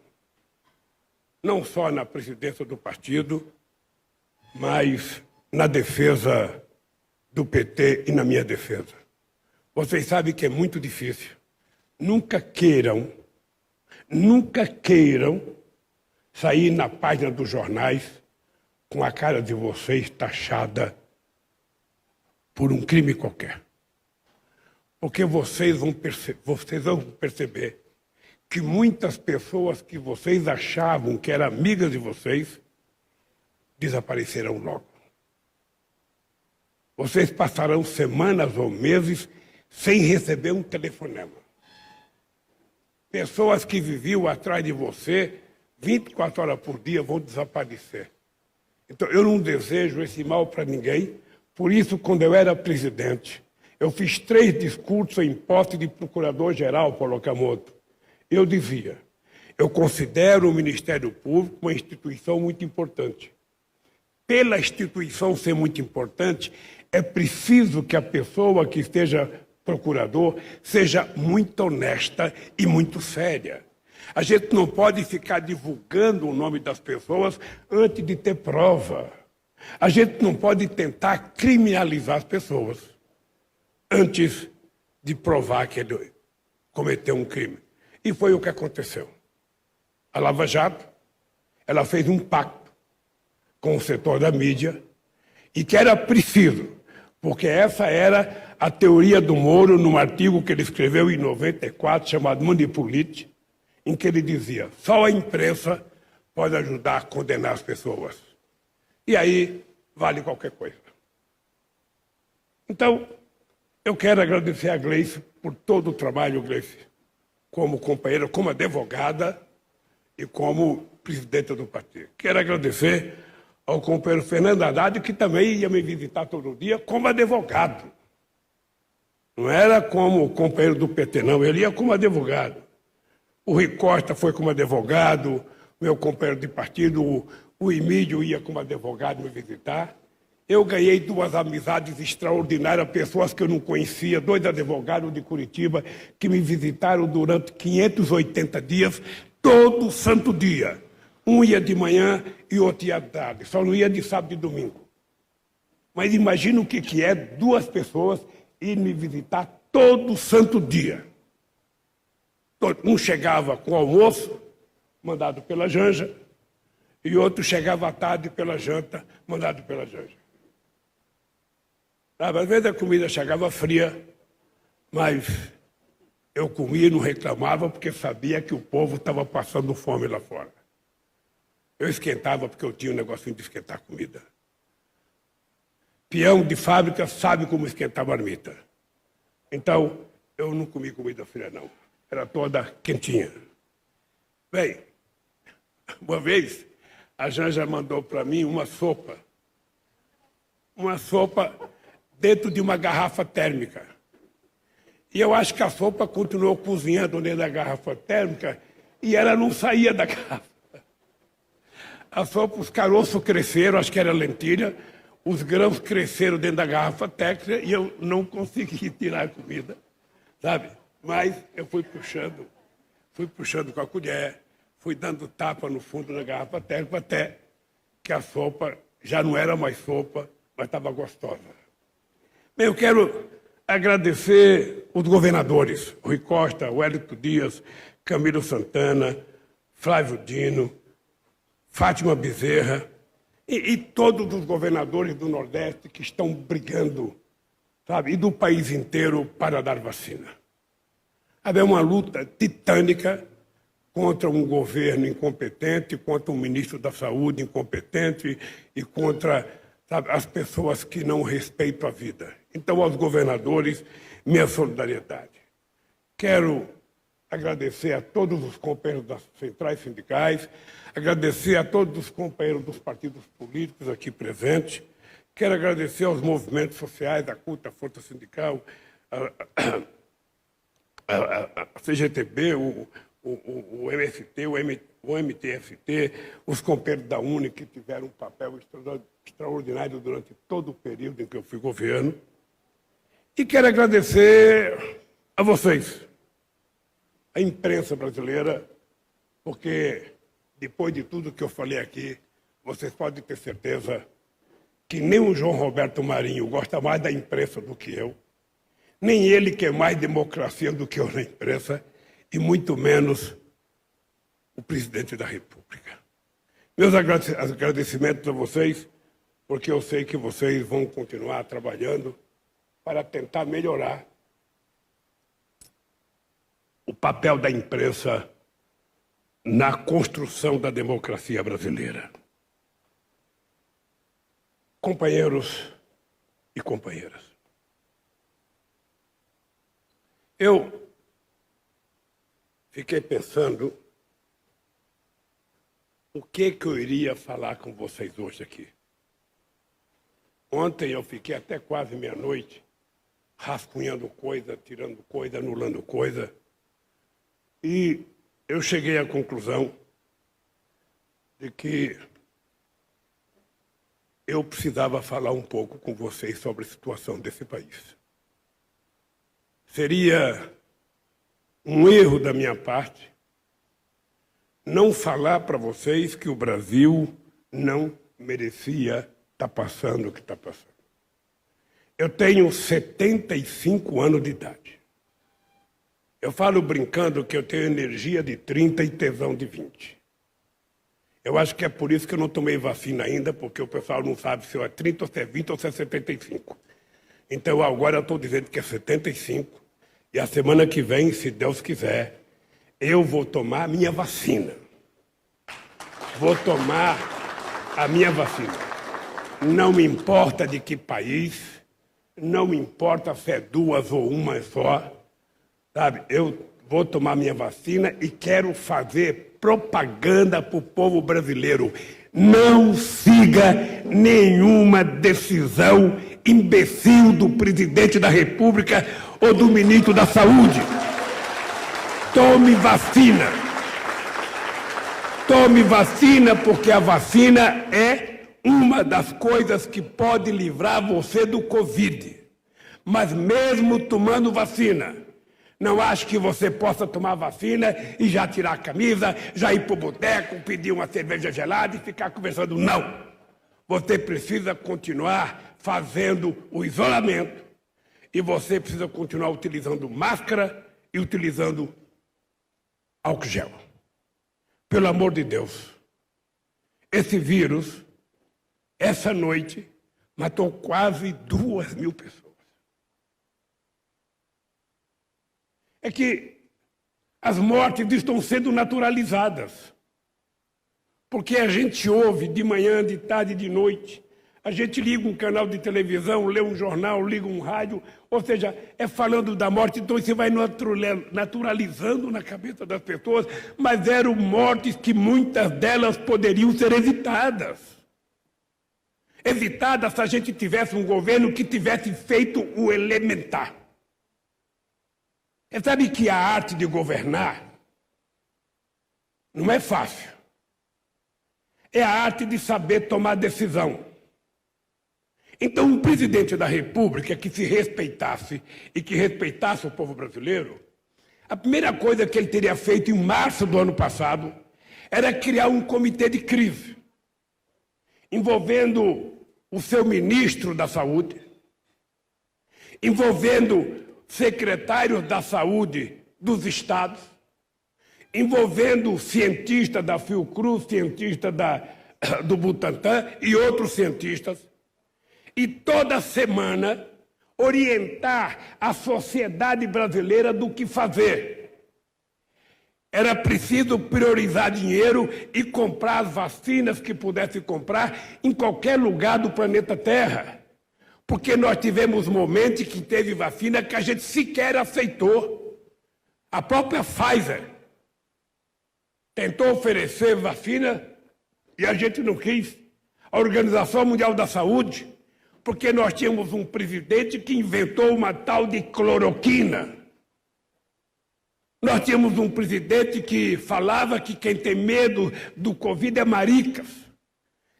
não só na presidência do partido, mas na defesa do PT e na minha defesa. Vocês sabem que é muito difícil. Nunca queiram sair na página dos jornais com a cara de vocês taxada por um crime qualquer. Porque vocês vão perceber que muitas pessoas que vocês achavam que eram amigas de vocês desaparecerão logo. Vocês passarão semanas ou meses sem receber um telefonema. Pessoas que viviam atrás de você 24 horas por dia vão desaparecer. Então, eu não desejo esse mal para ninguém. Por isso, quando eu era presidente, eu fiz 3 discursos em posse de procurador-geral, Paulo Okamoto. Eu dizia, eu considero o Ministério Público uma instituição muito importante. Pela instituição ser muito importante, é preciso que a pessoa que esteja procurador seja muito honesta e muito séria. A gente não pode ficar divulgando o nome das pessoas antes de ter prova. A gente não pode tentar criminalizar as pessoas antes de provar que ele cometeu um crime. E foi o que aconteceu. A Lava Jato, ela fez um pacto com o setor da mídia e que era preciso, porque essa era a teoria do Moro num artigo que ele escreveu em 94, chamado Manipulite, em que ele dizia, só a imprensa pode ajudar a condenar as pessoas. E aí vale qualquer coisa. Então, eu quero agradecer a Gleice por todo o trabalho, Gleice, como companheira, como advogada e como presidente do partido. Quero agradecer ao companheiro Fernando Haddad, que também ia me visitar todo dia como advogado. Não era como companheiro do PT, não, ele ia como advogado. O Rui Costa foi como advogado, meu companheiro de partido, o Emílio ia como advogado me visitar. Eu ganhei duas amizades extraordinárias, pessoas que eu não conhecia, dois advogados de Curitiba, que me visitaram durante 580 dias, todo santo dia. Um ia de manhã e outro ia de tarde, só não ia de sábado e domingo. Mas imagina o que é duas pessoas ir me visitar todo santo dia. Um chegava com almoço, mandado pela Janja, e outro chegava à tarde pela janta, mandado pela Janja. Às vezes a comida chegava fria, mas eu comia e não reclamava porque sabia que o povo estava passando fome lá fora. Eu esquentava porque eu tinha um negocinho de esquentar comida. Peão de fábrica sabe como esquentar marmita. Então, eu não comi comida fria, não. Era toda quentinha. Bem, uma vez, a Janja mandou para mim uma sopa. Uma sopa dentro de uma garrafa térmica. E eu acho que a sopa continuou cozinhando dentro da garrafa térmica e ela não saía da garrafa. A sopa, os caroços cresceram, acho que era lentilha, os grãos cresceram dentro da garrafa térmica e eu não consegui tirar a comida, sabe? Mas eu fui puxando com a colher, fui dando tapa no fundo da garrafa térmica até que a sopa já não era mais sopa, mas estava gostosa. Bem, eu quero agradecer os governadores, Rui Costa, Wellington Dias, Camilo Santana, Flávio Dino, Fátima Bezerra e todos os governadores do Nordeste que estão brigando, sabe, e do país inteiro para dar vacina. É uma luta titânica contra um governo incompetente, contra um ministro da Saúde incompetente e contra, sabe, as pessoas que não respeitam a vida. Então, aos governadores, minha solidariedade. Quero agradecer a todos os companheiros das centrais sindicais, agradecer a todos os companheiros dos partidos políticos aqui presentes, quero agradecer aos movimentos sociais, a CUT, a Força Sindical, a CGTB, o MST, o MTST, os companheiros da UNE que tiveram um papel extraordinário durante todo o período em que eu fui governo. E quero agradecer a vocês, a imprensa brasileira, porque depois de tudo que eu falei aqui, vocês podem ter certeza que nem o João Roberto Marinho gosta mais da imprensa do que eu, nem ele quer mais democracia do que eu na imprensa, e muito menos o presidente da República. Meus agradecimentos a vocês, porque eu sei que vocês vão continuar trabalhando para tentar melhorar o papel da imprensa na construção da democracia brasileira. Companheiros e companheiras, eu fiquei pensando o que eu iria falar com vocês hoje aqui. Ontem eu fiquei até quase meia-noite rascunhando coisa, tirando coisa, anulando coisa. E eu cheguei à conclusão de que eu precisava falar um pouco com vocês sobre a situação desse país. Seria um erro da minha parte não falar para vocês que o Brasil não merecia estar passando o que está passando. Eu tenho 75 anos de idade. Eu falo brincando que eu tenho energia de 30 e tesão de 20. Eu acho que é por isso que eu não tomei vacina ainda, porque o pessoal não sabe se é 30, ou se é 20 ou se é 75. Então agora eu estou dizendo que é 75, e a semana que vem, se Deus quiser, eu vou tomar a minha vacina. Vou tomar a minha vacina. Não me importa de que país, não importa se é 2 ou 1 só, sabe? Eu vou tomar minha vacina e quero fazer propaganda para o povo brasileiro. Não siga nenhuma decisão imbecil do presidente da República ou do ministro da Saúde. Tome vacina. Tome vacina, porque a vacina é uma das coisas que pode livrar você do Covid. Mas mesmo tomando vacina, não acho que você possa tomar vacina e já tirar a camisa, já ir para o boteco, pedir uma cerveja gelada e ficar conversando. Não! Você precisa continuar fazendo o isolamento e você precisa continuar utilizando máscara e utilizando álcool gel. Pelo amor de Deus, esse vírus, essa noite, matou quase 2.000 pessoas. É que as mortes estão sendo naturalizadas. Porque a gente ouve de manhã, de tarde, de noite. A gente liga um canal de televisão, lê um jornal, liga um rádio. Ou seja, é falando da morte, então isso vai naturalizando na cabeça das pessoas. Mas eram mortes que muitas delas poderiam ser evitadas. Evitadas se a gente tivesse um governo que tivesse feito o elementar. Você sabe que a arte de governar não é fácil. É a arte de saber tomar decisão. Então, um presidente da República que se respeitasse e que respeitasse o povo brasileiro, a primeira coisa que ele teria feito em março do ano passado era criar um comitê de crise, envolvendo o seu ministro da Saúde, envolvendo secretários da saúde dos estados, envolvendo cientistas da Fiocruz, cientistas do Butantan e outros cientistas, e toda semana orientar a sociedade brasileira do que fazer. Era preciso priorizar dinheiro e comprar as vacinas que pudesse comprar em qualquer lugar do planeta Terra. Porque nós tivemos momentos que teve vacina que a gente sequer aceitou. A própria Pfizer tentou oferecer vacina e a gente não quis. A Organização Mundial da Saúde, porque nós tínhamos um presidente que inventou uma tal de cloroquina. Nós tínhamos um presidente que falava que quem tem medo do Covid é maricas,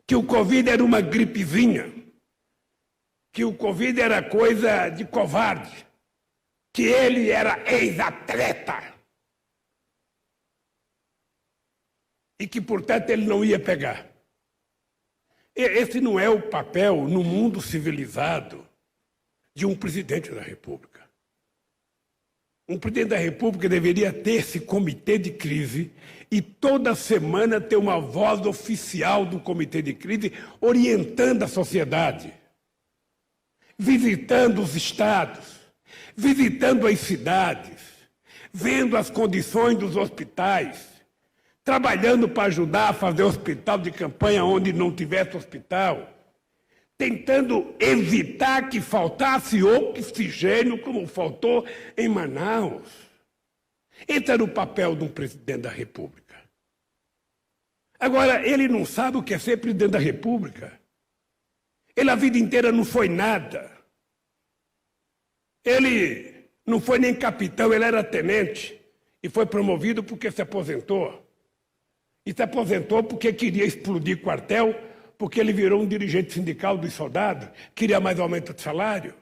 que o Covid era uma gripezinha, que o Covid era coisa de covarde, que ele era ex-atleta e que, portanto, ele não ia pegar. Esse não é o papel, no mundo civilizado, de um presidente da República. Um presidente da República deveria ter esse comitê de crise e toda semana ter uma voz oficial do comitê de crise orientando a sociedade, visitando os estados, visitando as cidades, vendo as condições dos hospitais, trabalhando para ajudar a fazer hospital de campanha onde não tivesse hospital, tentando evitar que faltasse oxigênio como faltou em Manaus. Esse era o papel de um presidente da República. Agora, ele não sabe o que é ser presidente da República. Ele a vida inteira não foi nada. Ele não foi nem capitão, ele era tenente e foi promovido porque se aposentou. E se aposentou porque queria explodir quartel, porque ele virou um dirigente sindical dos soldados, queria mais aumento de salário.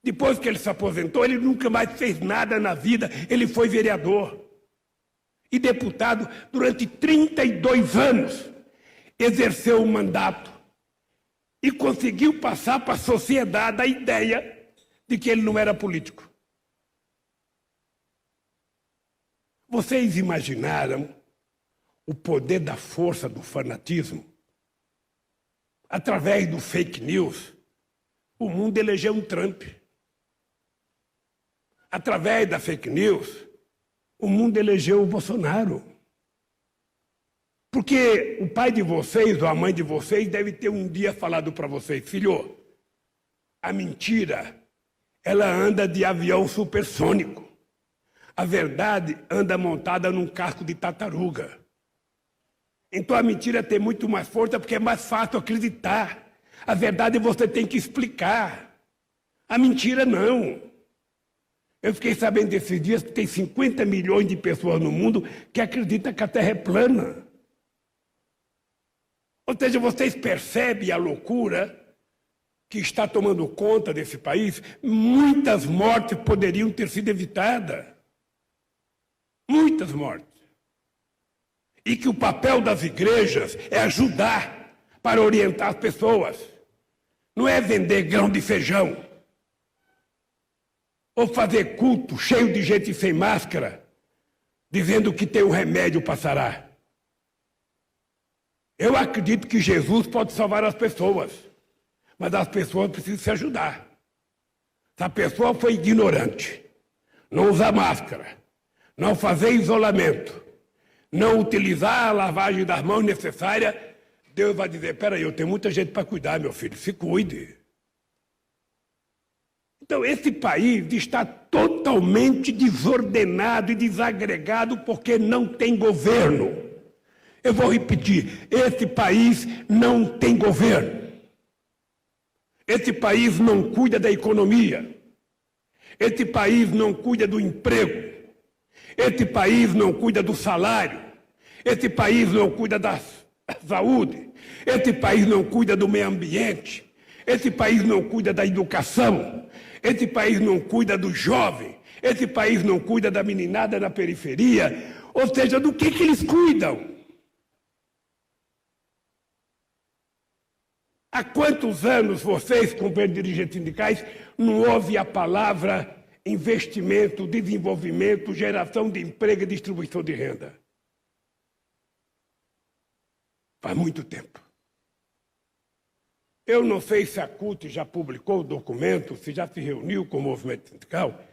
Depois que ele se aposentou, ele nunca mais fez nada na vida, ele foi vereador e deputado durante 32 anos, exerceu o mandato e conseguiu passar para a sociedade a ideia de que ele não era político. Vocês imaginaram o poder da força do fanatismo? Através do fake news, o mundo elegeu um Trump. Através da fake news, o mundo elegeu o Bolsonaro. Porque o pai de vocês ou a mãe de vocês deve ter um dia falado para vocês: filho, A mentira, ela anda de avião supersônico. A verdade anda montada num casco de tartaruga. Então a mentira tem muito mais força porque é mais fácil acreditar. A verdade você tem que explicar. A mentira não. Eu fiquei sabendo desses dias que tem 50 milhões de pessoas no mundo que acreditam que a Terra é plana. Ou seja, vocês percebem a loucura que está tomando conta desse país? Muitas mortes poderiam ter sido evitadas. Muitas mortes. E que o papel das igrejas é ajudar para orientar as pessoas. Não é vender grão de feijão. Ou fazer culto cheio de gente sem máscara, dizendo que tem um remédio para sarar. Eu acredito que Jesus pode salvar as pessoas, mas as pessoas precisam se ajudar. Se a pessoa foi ignorante, não usar máscara, não fazer isolamento, não utilizar a lavagem das mãos necessária, Deus vai dizer, peraí, eu tenho muita gente para cuidar, meu filho, se cuide. Então, esse país está totalmente desordenado e desagregado porque não tem governo. Eu vou repetir, esse país não tem governo. Esse país não cuida da economia. Esse país não cuida do emprego. Esse país não cuida do salário. Esse país não cuida da saúde. Esse país não cuida do meio ambiente. Esse país não cuida da educação. Esse país não cuida do jovem. Esse país não cuida da meninada na periferia. Ou seja, do que eles cuidam? Há quantos anos vocês, como dirigentes sindicais, não ouvem a palavra investimento, desenvolvimento, geração de emprego e distribuição de renda? Faz muito tempo. Eu não sei se a CUT já publicou o documento, se já se reuniu com o movimento sindical,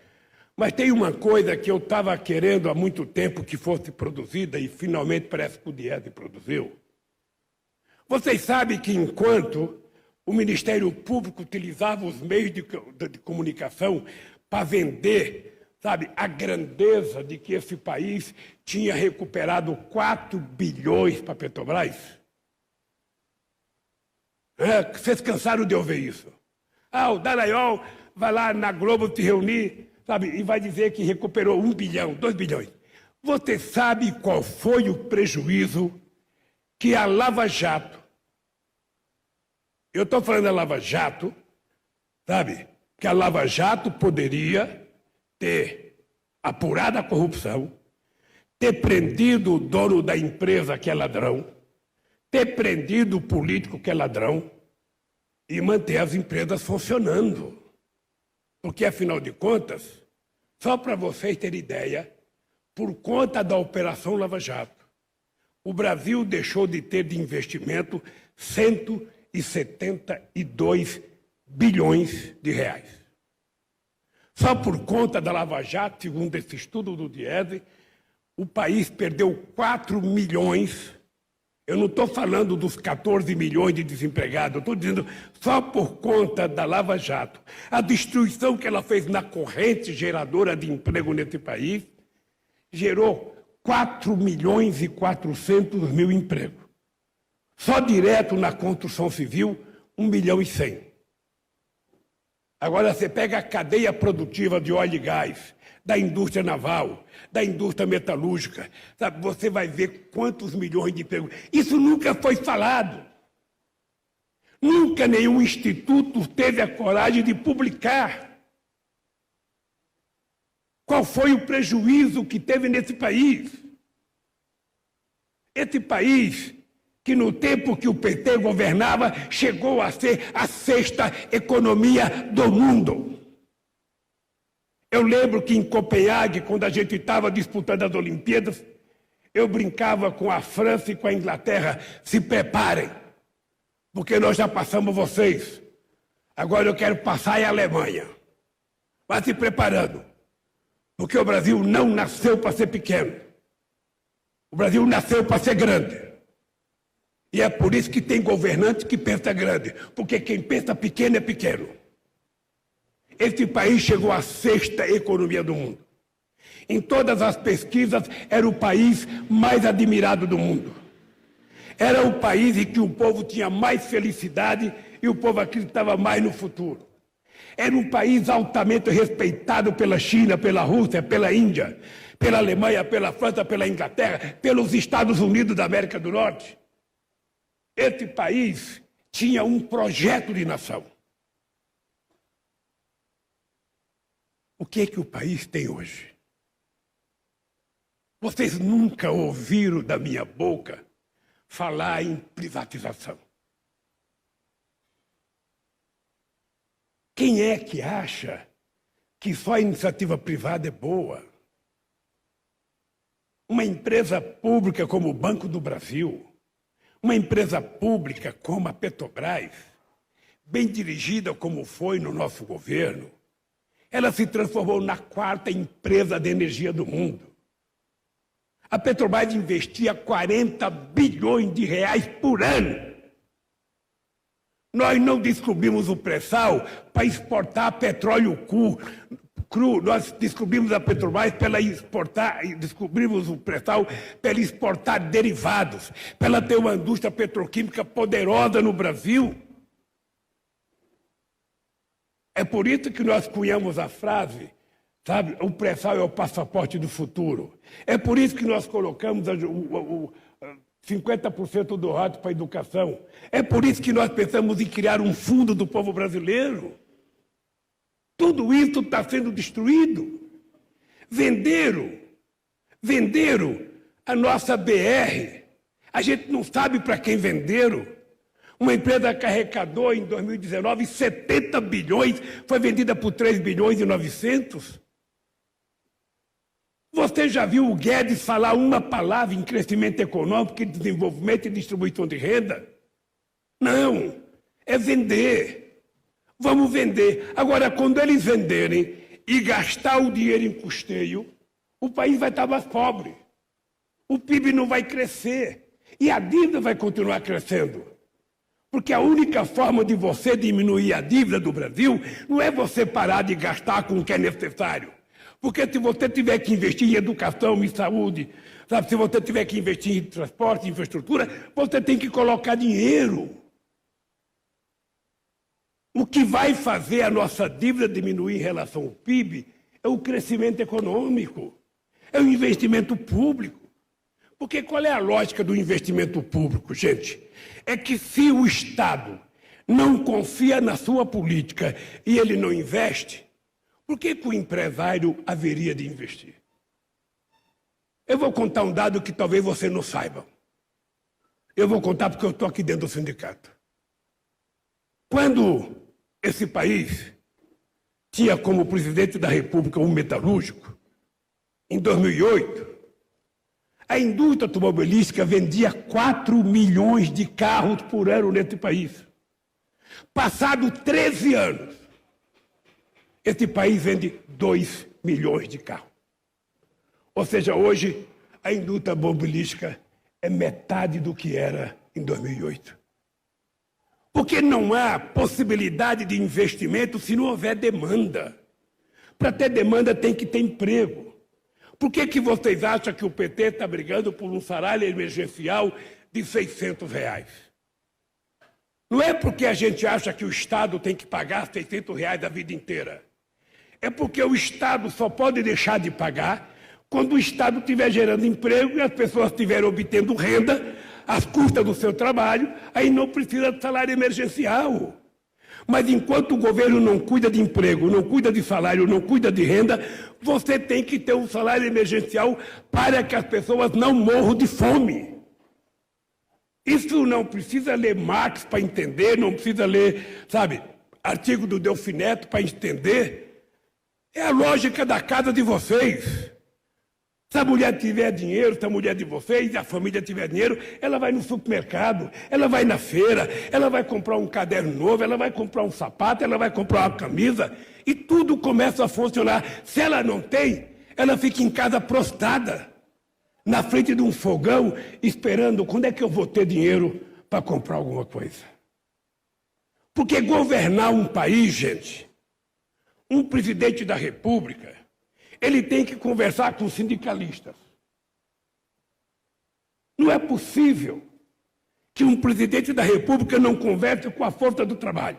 mas tem uma coisa que eu estava querendo há muito tempo que fosse produzida e finalmente parece que o Diese produziu. Vocês sabem que enquanto o Ministério Público utilizava os meios de comunicação para vender, sabe, a grandeza de que esse país tinha recuperado 4 bilhões para a Petrobras? Vocês cansaram de ouvir isso? O Dallagnol vai lá na Globo se reunir, sabe, e vai dizer que recuperou 1 bilhão, 2 bilhões. Você sabe qual foi o prejuízo que a Lava Jato, eu estou falando da Lava Jato, sabe, que a Lava Jato poderia ter apurado a corrupção, ter prendido o dono da empresa que é ladrão, ter prendido o político que é ladrão e manter as empresas funcionando. Porque, afinal de contas, só para vocês terem ideia, por conta da Operação Lava Jato, o Brasil deixou de ter de investimento 172 bilhões de reais. Só por conta da Lava Jato, segundo esse estudo do Diese, o país perdeu 4 milhões. Eu não estou falando dos 14 milhões de desempregados, eu estou dizendo só por conta da Lava Jato. A destruição que ela fez na corrente geradora de emprego nesse país gerou 4 milhões e 400 mil empregos. Só direto na construção civil, 1 milhão e 100. Agora você pega a cadeia produtiva de óleo e gás, da indústria naval, da indústria metalúrgica, sabe? Você vai ver quantos milhões de empregos. Isso nunca foi falado. Nunca nenhum instituto teve a coragem de publicar. Qual foi o prejuízo que teve nesse país? Esse país que no tempo que o PT governava, chegou a ser a 6ª economia do mundo. Eu lembro que em Copenhague, quando a gente estava disputando as Olimpíadas, eu brincava com a França e com a Inglaterra, se preparem, porque nós já passamos vocês. Agora eu quero passar a Alemanha. Vá se preparando, porque o Brasil não nasceu para ser pequeno. O Brasil nasceu para ser grande. E é por isso que tem governante que pensa grande, porque quem pensa pequeno é pequeno. Esse país chegou à sexta economia do mundo. Em todas as pesquisas, era o país mais admirado do mundo. Era o país em que o povo tinha mais felicidade e o povo acreditava mais no futuro. Era um país altamente respeitado pela China, pela Rússia, pela Índia, pela Alemanha, pela França, pela Inglaterra, pelos Estados Unidos da América do Norte. Esse país tinha um projeto de nação. O que é que o país tem hoje? Vocês nunca ouviram da minha boca falar em privatização. Quem é que acha que só a iniciativa privada é boa? Uma empresa pública como o Banco do Brasil, uma empresa pública como a Petrobras, bem dirigida como foi no nosso governo, ela se transformou na quarta empresa de energia do mundo. A Petrobras investia 40 bilhões de reais por ano. Nós não descobrimos o pré-sal para exportar petróleo cru. Nós descobrimos a Petrobras descobrimos o pré-sal para ela exportar derivados, para ela ter uma indústria petroquímica poderosa no Brasil. É por isso que nós cunhamos a frase, sabe, o pré-sal é o passaporte do futuro. É por isso que nós colocamos 50% do rato para a educação. É por isso que nós pensamos em criar um fundo do povo brasileiro. Tudo isso está sendo destruído. Venderam a nossa BR. A gente não sabe para quem venderam. Uma empresa que arrecadou em 2019 70 bilhões, foi vendida por 3 bilhões e 900. Você já viu o Guedes falar uma palavra em crescimento econômico, em desenvolvimento e distribuição de renda? Não, é vender. Vamos vender. Agora, quando eles venderem e gastar o dinheiro em custeio, o país vai estar mais pobre. O PIB não vai crescer. E a dívida vai continuar crescendo. Porque a única forma de você diminuir a dívida do Brasil não é você parar de gastar com o que é necessário. Porque se você tiver que investir em educação, em saúde, sabe, se você tiver que investir em transporte, em infraestrutura, você tem que colocar dinheiro. O que vai fazer a nossa dívida diminuir em relação ao PIB é o crescimento econômico, é o investimento público. Porque qual é a lógica do investimento público, gente? É que se o Estado não confia na sua política e ele não investe, por que o empresário haveria de investir? Eu vou contar um dado que talvez você não saiba. Eu vou contar porque eu estou aqui dentro do sindicato. Quando esse país tinha como presidente da República um metalúrgico, em 2008, a indústria automobilística vendia 4 milhões de carros por ano nesse país. Passado 13 anos, esse país vende 2 milhões de carros. Ou seja, hoje a indústria automobilística é metade do que era em 2008. Porque não há possibilidade de investimento se não houver demanda. Para ter demanda tem que ter emprego. Por que vocês acham que o PT está brigando por um salário emergencial de R$600? Não é porque a gente acha que o Estado tem que pagar R$600 a vida inteira. É porque o Estado só pode deixar de pagar quando o Estado estiver gerando emprego e as pessoas estiverem obtendo renda às custas do seu trabalho, aí não precisa de salário emergencial. Mas enquanto o governo não cuida de emprego, não cuida de salário, não cuida de renda, você tem que ter um salário emergencial para que as pessoas não morram de fome. Isso não precisa ler Marx para entender, não precisa ler, sabe, artigo do Delfim Neto para entender. É a lógica da casa de vocês. Se a mulher tiver dinheiro, se a mulher de vocês, e a família tiver dinheiro, ela vai no supermercado, ela vai na feira, ela vai comprar um caderno novo, ela vai comprar um sapato, ela vai comprar uma camisa, e tudo começa a funcionar. Se ela não tem, ela fica em casa prostrada, na frente de um fogão, esperando quando é que eu vou ter dinheiro para comprar alguma coisa. Porque governar um país, gente, Um presidente da República, ele tem que conversar com os sindicalistas. Não é possível que um presidente da República não converse com a força do trabalho.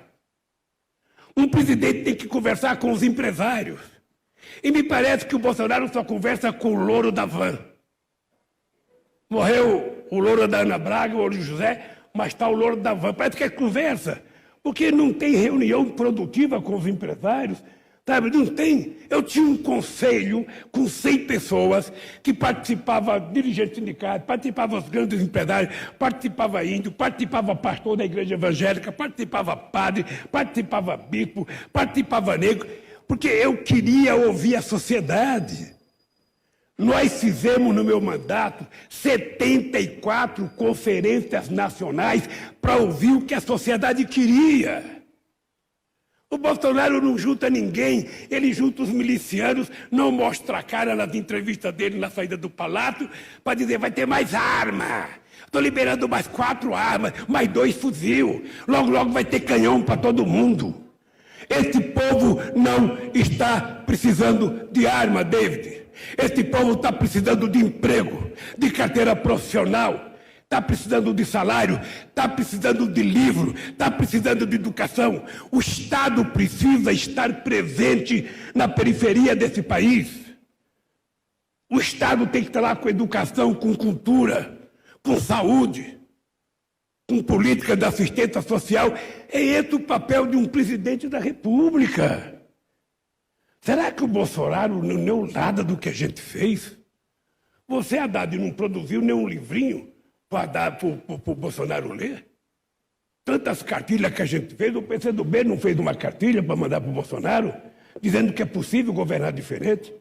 Um presidente tem que conversar com os empresários. E me parece que o Bolsonaro só conversa com o louro da van. Morreu o louro da Ana Braga, o louro de José, mas está o louro da van. Parece que é conversa, porque não tem reunião produtiva com os empresários. Sabe, não tem. Eu tinha um conselho com 100 pessoas que participava, dirigentes sindicais, participava os grandes empresários, participava índio, participava pastor da igreja evangélica, participava padre, participava bispo, participava negro, porque eu queria ouvir a sociedade. Nós fizemos no meu mandato 74 conferências nacionais para ouvir o que a sociedade queria. O Bolsonaro não junta ninguém, ele junta os milicianos, não mostra a cara nas entrevistas dele na saída do palácio, para dizer, vai ter mais arma. Estou liberando mais 4 armas, mais 2 fuzil. Logo, logo vai ter canhão para todo mundo. Esse povo não está precisando de arma, David. Esse povo está precisando de emprego, de carteira profissional. Está precisando de salário, está precisando de livro, está precisando de educação. O Estado precisa estar presente na periferia desse país. O Estado tem que estar lá com educação, com cultura, com saúde, com política de assistência social. É esse o papel de um presidente da República. Será que o Bolsonaro não leu nada do que a gente fez? Você, Haddad, não produziu nenhum livrinho para dar para o Bolsonaro ler? Tantas cartilhas que a gente fez, o PCdoB não fez uma cartilha para mandar para o Bolsonaro, dizendo que é possível governar diferente?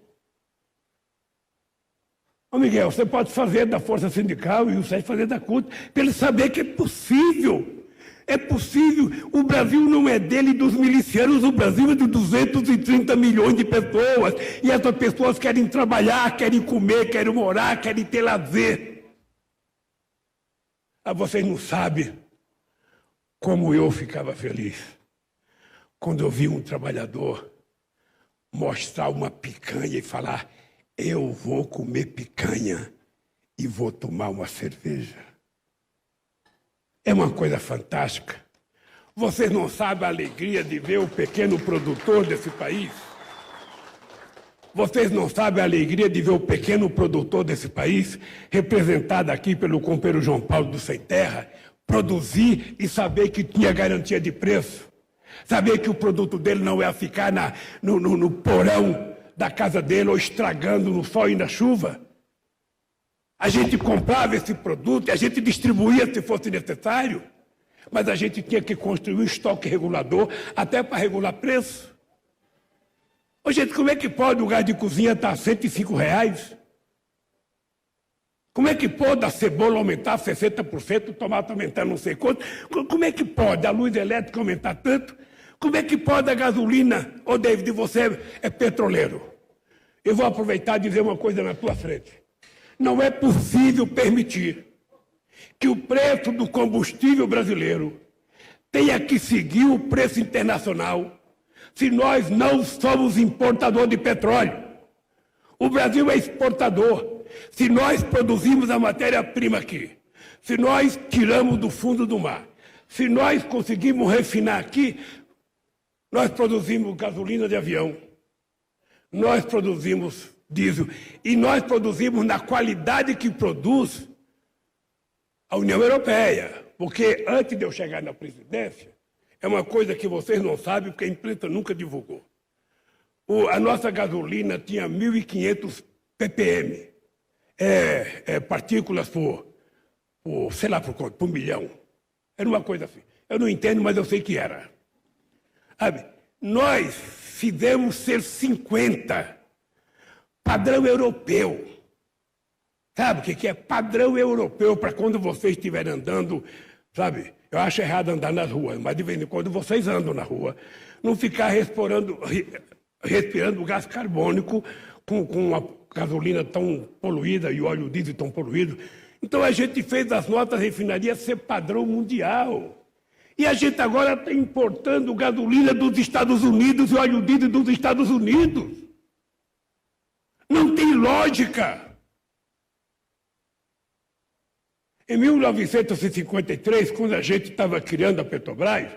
Ô Miguel, você pode fazer da Força Sindical e o Sérgio fazer da CUT, para ele saber que é possível. É possível. O Brasil não é dele e dos milicianos, o Brasil é de 230 milhões de pessoas. E essas pessoas querem trabalhar, querem comer, querem morar, querem ter lazer. Ah, vocês não sabem como eu ficava feliz quando eu vi um trabalhador mostrar uma picanha e falar, eu vou comer picanha e vou tomar uma cerveja. É uma coisa fantástica. Vocês não sabem a alegria de ver o pequeno produtor desse país? Vocês não sabem a alegria de ver o pequeno produtor desse país, representado aqui pelo companheiro João Paulo do Sem Terra, produzir e saber que tinha garantia de preço? Saber que o produto dele não ia ficar no porão da casa dele ou estragando no sol e na chuva? A gente comprava esse produto e a gente distribuía se fosse necessário, mas a gente tinha que construir um estoque regulador até para regular preço. Ô, gente, como é que pode o gás de cozinha estar a R$105? Como é que pode a cebola aumentar 60%, o tomate aumentar não sei quanto? Como é que pode a luz elétrica aumentar tanto? Como é que pode a gasolina? Ô, David, você é petroleiro. Eu vou aproveitar e dizer uma coisa na tua frente. Não é possível permitir que o preço do combustível brasileiro tenha que seguir o preço internacional se nós não somos importador de petróleo. O Brasil é exportador. Se nós produzimos a matéria-prima aqui, se nós tiramos do fundo do mar, se nós conseguimos refinar aqui, nós produzimos gasolina de avião, nós produzimos diesel, e nós produzimos na qualidade que produz a União Europeia. Porque antes de eu chegar na presidência, é uma coisa que vocês não sabem, porque a imprensa nunca divulgou. A nossa gasolina tinha 1.500 ppm, partículas por sei lá por quanto, por milhão. Era uma coisa assim. Eu não entendo, mas eu sei que era. Sabe? Nós fizemos ser 50, padrão europeu. Sabe o que é? Padrão europeu, para quando vocês estiverem andando, sabe? Eu acho errado andar nas ruas, mas de vez em quando vocês andam na rua, não ficar respirando gás carbônico com a gasolina tão poluída e o óleo diesel tão poluído. Então a gente fez as nossas refinarias ser padrão mundial. E a gente agora está importando gasolina dos Estados Unidos e óleo diesel dos Estados Unidos. Não tem lógica. Em 1953, quando a gente estava criando a Petrobras,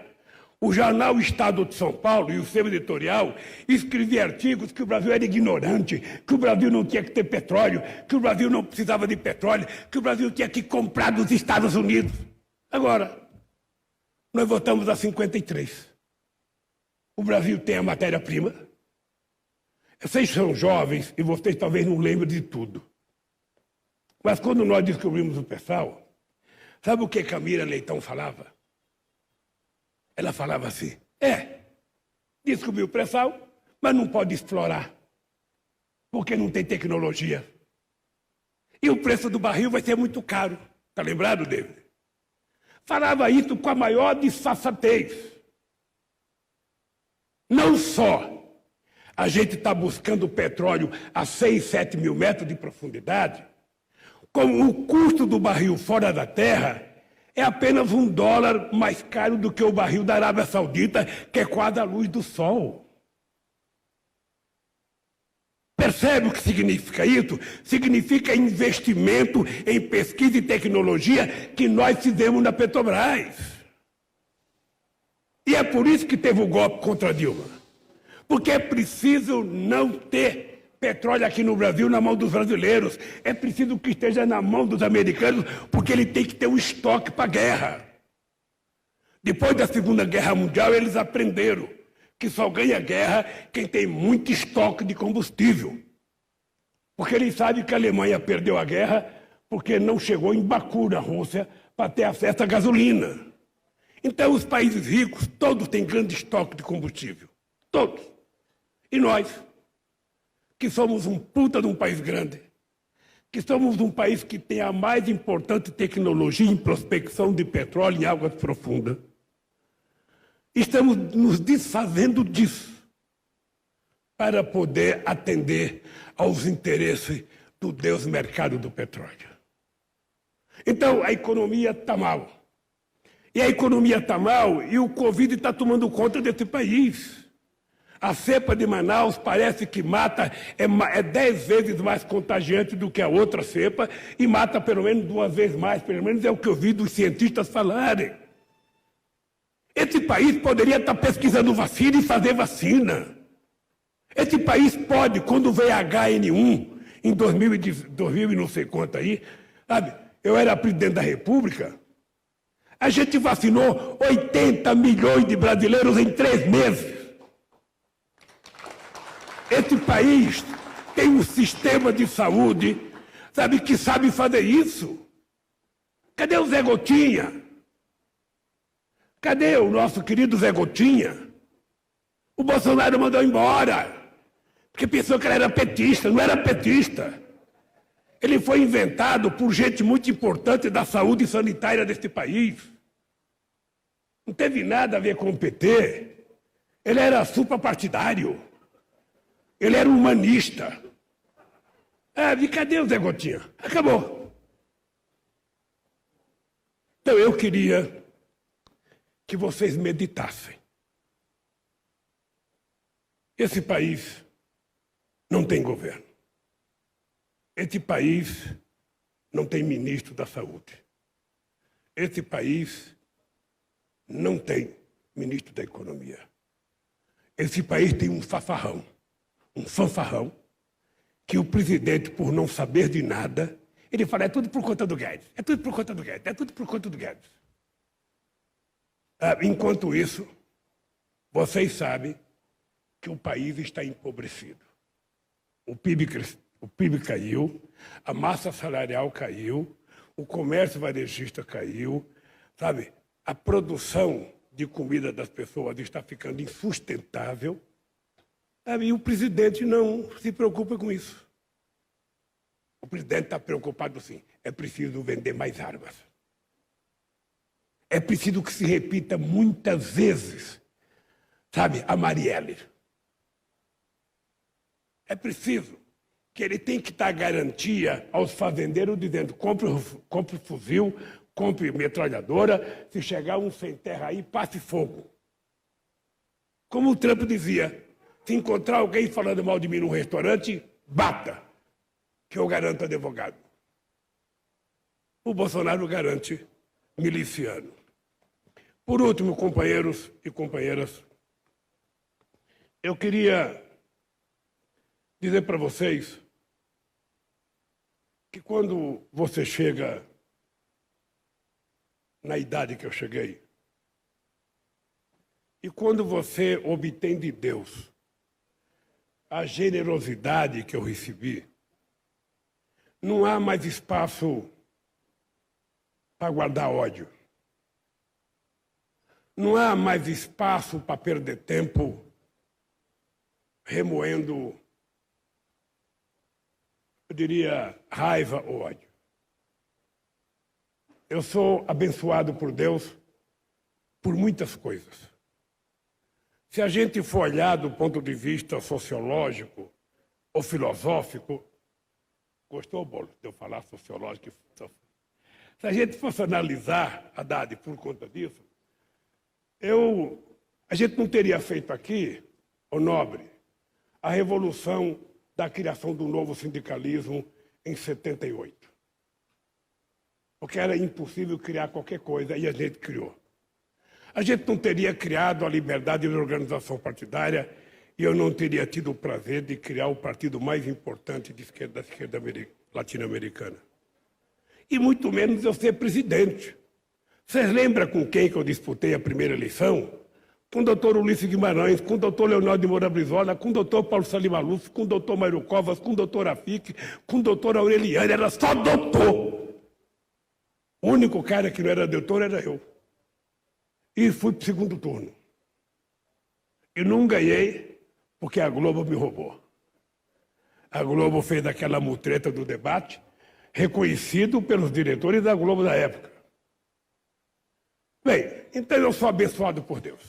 o jornal Estado de São Paulo e o seu editorial escrevia artigos que o Brasil era ignorante, que o Brasil não tinha que ter petróleo, que o Brasil não precisava de petróleo, que o Brasil tinha que comprar dos Estados Unidos. Agora, nós voltamos a 53. O Brasil tem a matéria-prima. Vocês são jovens e vocês talvez não lembrem de tudo. Mas quando nós descobrimos o pré-sal, sabe o que Camila Leitão falava? Ela falava assim, descobriu o pré-sal, mas não pode explorar, porque não tem tecnologia. E o preço do barril vai ser muito caro. Está lembrado, David? Falava isso com a maior disfarçatez. Não só a gente está buscando petróleo a 6, 7 mil metros de profundidade, como o custo do barril fora da terra é apenas $1 mais caro do que o barril da Arábia Saudita, que é quase a luz do sol. Percebe o que significa isso? Significa investimento em pesquisa e tecnologia que nós fizemos na Petrobras. E é por isso que teve o golpe contra a Dilma. Porque é preciso não ter petróleo aqui no Brasil na mão dos brasileiros. É preciso que esteja na mão dos americanos, porque ele tem que ter um estoque para a guerra. Depois da Segunda Guerra Mundial, eles aprenderam que só ganha guerra quem tem muito estoque de combustível. Porque eles sabem que a Alemanha perdeu a guerra porque não chegou em Baku, na Rússia, para ter acesso à gasolina. Então, os países ricos, todos têm grande estoque de combustível. Todos. E nós, que somos um puta de um país grande, que somos um país que tem a mais importante tecnologia em prospecção de petróleo em águas profundas, estamos nos desfazendo disso para poder atender aos interesses do Deus mercado do petróleo. Então, a economia está mal. E a economia está mal e o Covid está tomando conta desse país. A cepa de Manaus parece que mata, é 10 vezes mais contagiante do que a outra cepa e mata pelo menos 2 vezes mais, pelo menos é o que eu vi dos cientistas falarem. Esse país poderia estar pesquisando vacina e fazer vacina. Esse país pode, quando veio H1N1, em 2000 e não sei quanto aí, sabe, eu era presidente da República, a gente vacinou 80 milhões de brasileiros em 3 meses. Esse país tem um sistema de saúde, sabe, que sabe fazer isso. Cadê o Zé Gotinha? Cadê o nosso querido Zé Gotinha? O Bolsonaro mandou embora, porque pensou que ele era petista, não era petista. Ele foi inventado por gente muito importante da saúde sanitária deste país. Não teve nada a ver com o PT. Ele era suprapartidário. Ele era humanista. E cadê o Zé Gotinha? Acabou. Então eu queria que vocês meditassem. Esse país não tem governo. Esse país não tem ministro da saúde. Esse país não tem ministro da economia. Esse país tem um fanfarrão, que o presidente, por não saber de nada, ele fala, é tudo por conta do Guedes, é tudo por conta do Guedes, é tudo por conta do Guedes. Enquanto isso, vocês sabem que o país está empobrecido. O PIB caiu, a massa salarial caiu, o comércio varejista caiu, sabe? A produção de comida das pessoas está ficando insustentável, sabe? E o presidente não se preocupa com isso. O presidente está preocupado sim, é preciso vender mais armas. É preciso que se repita muitas vezes, sabe, a Marielle. É preciso que ele tem que dar garantia aos fazendeiros dizendo compre fuzil, compre metralhadora, se chegar um sem terra aí, passe fogo. Como o Trump dizia, se encontrar alguém falando mal de mim num restaurante, bata, que eu garanto advogado. O Bolsonaro garante miliciano. Por último, companheiros e companheiras, eu queria dizer para vocês que quando você chega na idade que eu cheguei, e quando você obtém de Deus a generosidade que eu recebi, não há mais espaço para guardar ódio. Não há mais espaço para perder tempo remoendo, eu diria, raiva ou ódio. Eu sou abençoado por Deus por muitas coisas. Se a gente for olhar do ponto de vista sociológico ou filosófico, gostou, Bolo, de eu falar sociológico? Se a gente fosse analisar, Haddad, por conta disso, a gente não teria feito aqui, ô Nobre, a revolução da criação do novo sindicalismo em 78. Porque era impossível criar qualquer coisa e a gente criou. A gente não teria criado a liberdade de organização partidária e eu não teria tido o prazer de criar o partido mais importante da esquerda latino-americana. E muito menos eu ser presidente. Vocês lembram com quem que eu disputei a primeira eleição? Com o doutor Ulisses Guimarães, com o doutor Leonel de Moura Brizola, com o doutor Paulo Salim Maluf, com o doutor Mário Covas, com o doutor Rafik, com o doutor Aureliano, era só doutor. O único cara que não era doutor era eu. E fui para o segundo turno. E não ganhei porque a Globo me roubou. A Globo fez aquela mutreta do debate, reconhecido pelos diretores da Globo da época. Bem, então eu sou abençoado por Deus.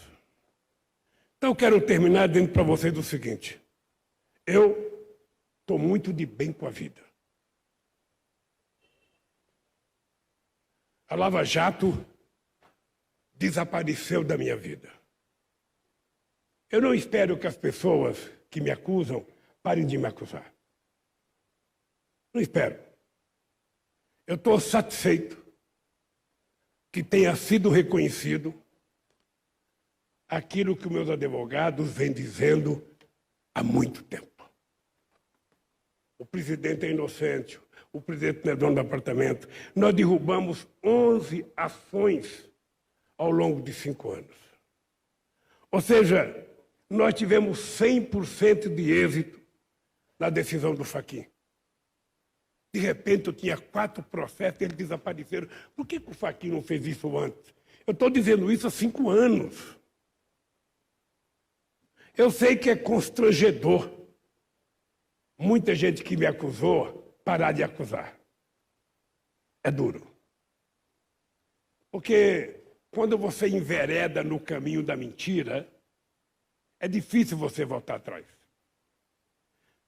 Então eu quero terminar dizendo para vocês o seguinte. Eu estou muito de bem com a vida. A Lava Jato desapareceu da minha vida. Eu não espero que as pessoas que me acusam parem de me acusar. Não espero. Eu estou satisfeito que tenha sido reconhecido aquilo que meus advogados vêm dizendo há muito tempo. O presidente é inocente, o presidente não é dono do apartamento. Nós derrubamos 11 ações ao longo de 5 anos. Ou seja, nós tivemos 100% de êxito na decisão do Fachin. De repente, eu tinha 4 processos e eles desapareceram. Por que o Fachin não fez isso antes? Eu estou dizendo isso há 5 anos. Eu sei que é constrangedor muita gente que me acusou parar de acusar. É duro. Porque quando você envereda no caminho da mentira, é difícil você voltar atrás.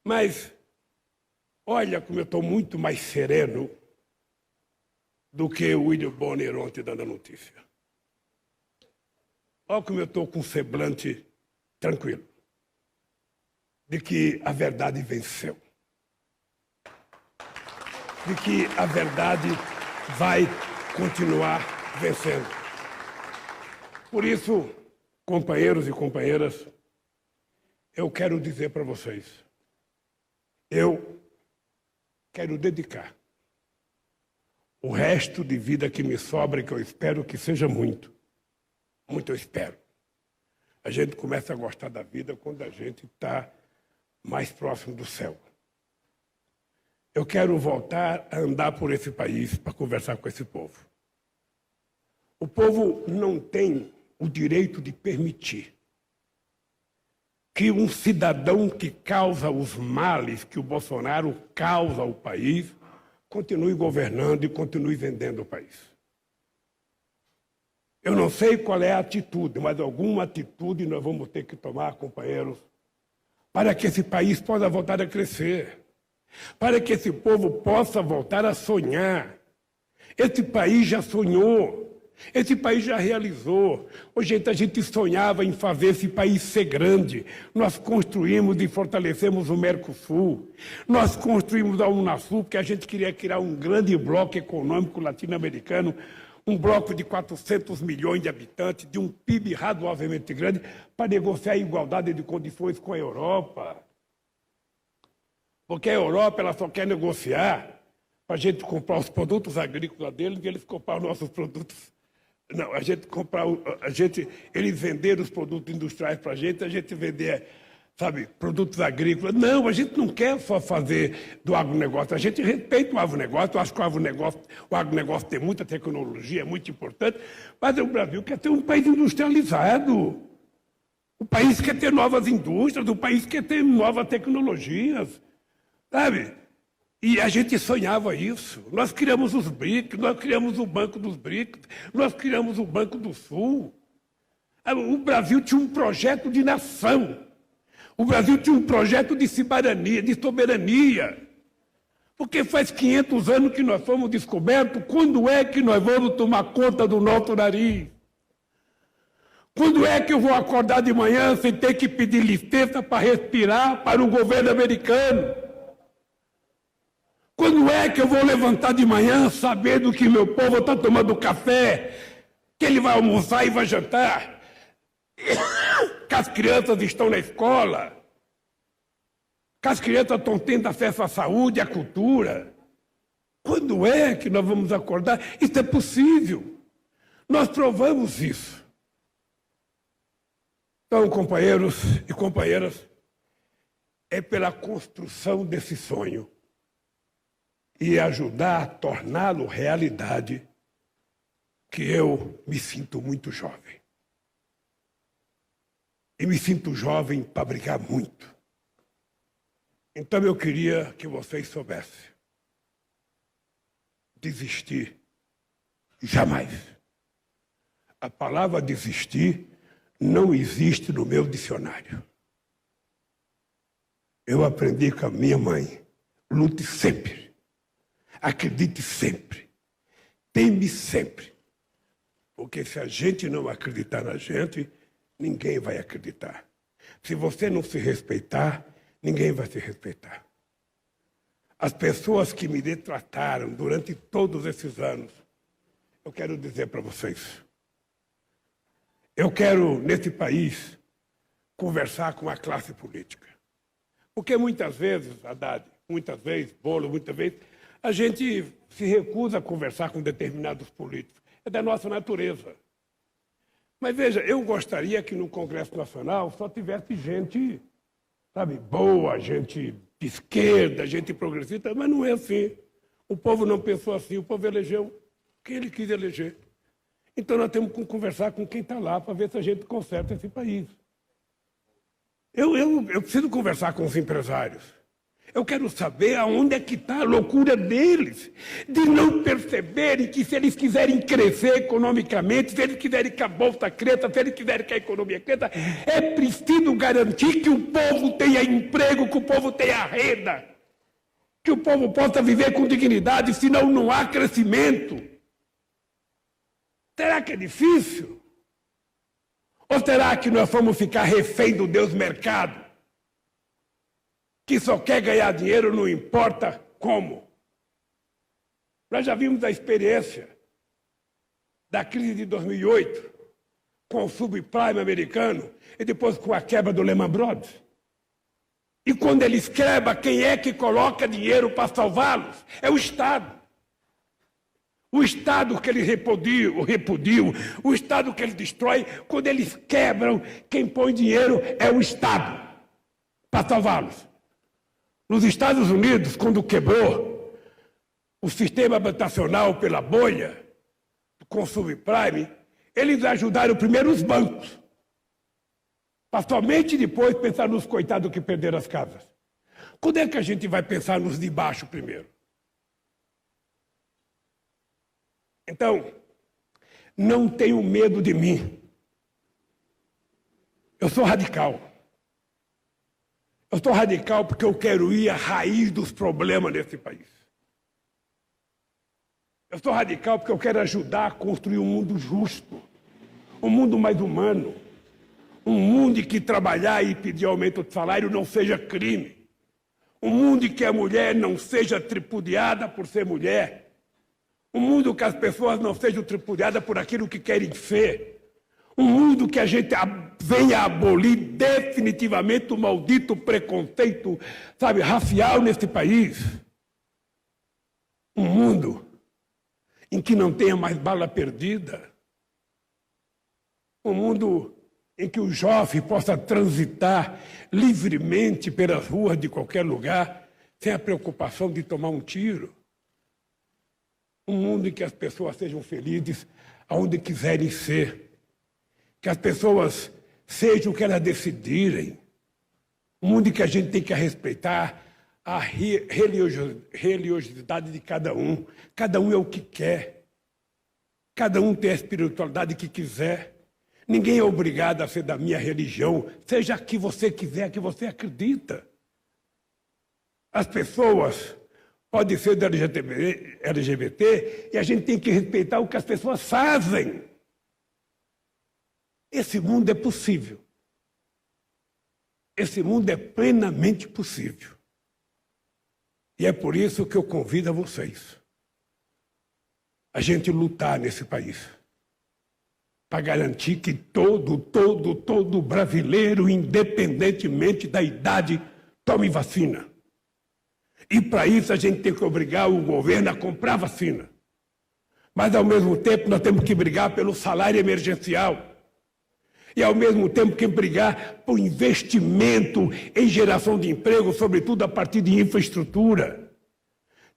Mas olha como eu estou muito mais sereno do que o William Bonner ontem dando a notícia. Olha como eu estou com um semblante tranquilo, de que a verdade venceu. De que a verdade vai continuar vencendo. Por isso, companheiros e companheiras, eu quero dizer para vocês, eu quero dedicar o resto de vida que me sobra, que eu espero que seja muito, muito eu espero. A gente começa a gostar da vida quando a gente está mais próximo do céu. Eu quero voltar a andar por esse país para conversar com esse povo. O povo não tem o direito de permitir que um cidadão que causa os males que o Bolsonaro causa ao país continue governando e continue vendendo o país. Eu não sei qual é a atitude, mas alguma atitude nós vamos ter que tomar, companheiros, para que esse país possa voltar a crescer, para que esse povo possa voltar a sonhar Esse país já sonhou. Esse país já realizou. Hoje a gente sonhava em fazer esse país ser grande. Nós construímos e fortalecemos o Mercosul. Nós construímos a Unasul, porque a gente queria criar um grande bloco econômico latino-americano, um bloco de 400 milhões de habitantes, de um PIB razoavelmente grande, para negociar a igualdade de condições com a Europa. Porque a Europa ela só quer negociar para a gente comprar os produtos agrícolas deles e eles comprar os nossos produtos. Não, a gente comprar, eles venderam os produtos industriais para a gente vender, sabe, produtos agrícolas. Não, a gente não quer só fazer do agronegócio, a gente respeita o agronegócio, eu acho que o agronegócio tem muita tecnologia, é muito importante, mas o Brasil quer ter um país industrializado. O país quer ter novas indústrias, o país quer ter novas tecnologias, sabe? E a gente sonhava isso. Nós criamos os BRICS, nós criamos o Banco dos BRICS, nós criamos o Banco do Sul. O Brasil tinha um projeto de nação. O Brasil tinha um projeto de soberania. Porque faz 500 anos que nós fomos descobertos, quando é que nós vamos tomar conta do nosso nariz? Quando é que eu vou acordar de manhã sem ter que pedir licença para respirar para o governo americano? Quando é que eu vou levantar de manhã sabendo que meu povo está tomando café, que ele vai almoçar e vai jantar, que as crianças estão na escola, que as crianças estão tendo acesso à saúde, à cultura? Quando é que nós vamos acordar? Isso é possível. Nós provamos isso. Então, companheiros e companheiras, é pela construção desse sonho e ajudar a torná-lo realidade, que eu me sinto muito jovem. E me sinto jovem para brigar muito. Então eu queria que vocês soubessem. Desistir, jamais. A palavra desistir não existe no meu dicionário. Eu aprendi com a minha mãe. Lute sempre. Acredite sempre, teme sempre, porque se a gente não acreditar na gente, ninguém vai acreditar. Se você não se respeitar, ninguém vai se respeitar. As pessoas que me detrataram durante todos esses anos, eu quero dizer para vocês, eu quero, nesse país, conversar com a classe política. Porque muitas vezes, Haddad, muitas vezes, Bolo, muitas vezes, a gente se recusa a conversar com determinados políticos. É da nossa natureza. Mas veja, eu gostaria que no Congresso Nacional só tivesse gente, sabe, boa, gente de esquerda, gente progressista, mas não é assim. O povo não pensou assim, o povo elegeu quem ele quis eleger. Então nós temos que conversar com quem está lá para ver se a gente conserta esse país. Eu preciso conversar com os empresários. Eu quero saber aonde é que está a loucura deles, de não perceberem que se eles quiserem crescer economicamente, se eles quiserem que a bolsa cresça, se eles quiserem que a economia cresça, é preciso garantir que o povo tenha emprego, que o povo tenha renda, que o povo possa viver com dignidade, senão não há crescimento. Será que é difícil? Ou será que nós vamos ficar refém do Deus mercado? Que só quer ganhar dinheiro, não importa como. Nós já vimos a experiência da crise de 2008, com o subprime americano, e depois com a quebra do Lehman Brothers. E quando eles quebram, quem é que coloca dinheiro para salvá-los? É o Estado. O Estado que eles repudiam, o Estado que eles destroem, quando eles quebram, quem põe dinheiro é o Estado para salvá-los. Nos Estados Unidos, quando quebrou o sistema habitacional pela bolha, com o subprime, eles ajudaram primeiro os bancos, para somente depois pensar nos coitados que perderam as casas. Quando é que a gente vai pensar nos de baixo primeiro? Então, não tenham medo de mim. Eu sou radical. Eu sou radical porque eu quero ir à raiz dos problemas desse país. Eu sou radical porque eu quero ajudar a construir um mundo justo, um mundo mais humano, um mundo em que trabalhar e pedir aumento de salário não seja crime, um mundo em que a mulher não seja tripudiada por ser mulher, um mundo que as pessoas não sejam tripudiadas por aquilo que querem ser, um mundo que a gente venha abolir definitivamente o maldito preconceito, sabe, racial neste país. Um mundo em que não tenha mais bala perdida. Um mundo em que o jovem possa transitar livremente pelas ruas de qualquer lugar, sem a preocupação de tomar um tiro. Um mundo em que as pessoas sejam felizes aonde quiserem ser. Que as pessoas sejam o que elas decidirem. Um mundo em que a gente tem que respeitar a religiosidade de cada um. Cada um é o que quer. Cada um tem a espiritualidade que quiser. Ninguém é obrigado a ser da minha religião, seja a que você quiser, a que você acredita. As pessoas podem ser do LGBT e a gente tem que respeitar o que as pessoas fazem. Esse mundo é possível. Esse mundo é plenamente possível. E é por isso que eu convido a vocês a gente lutar nesse país para garantir que todo brasileiro, independentemente da idade, tome vacina. E para isso a gente tem que obrigar o governo a comprar vacina. Mas ao mesmo tempo nós temos que brigar pelo salário emergencial. E ao mesmo tempo que brigar por investimento em geração de emprego, sobretudo a partir de infraestrutura.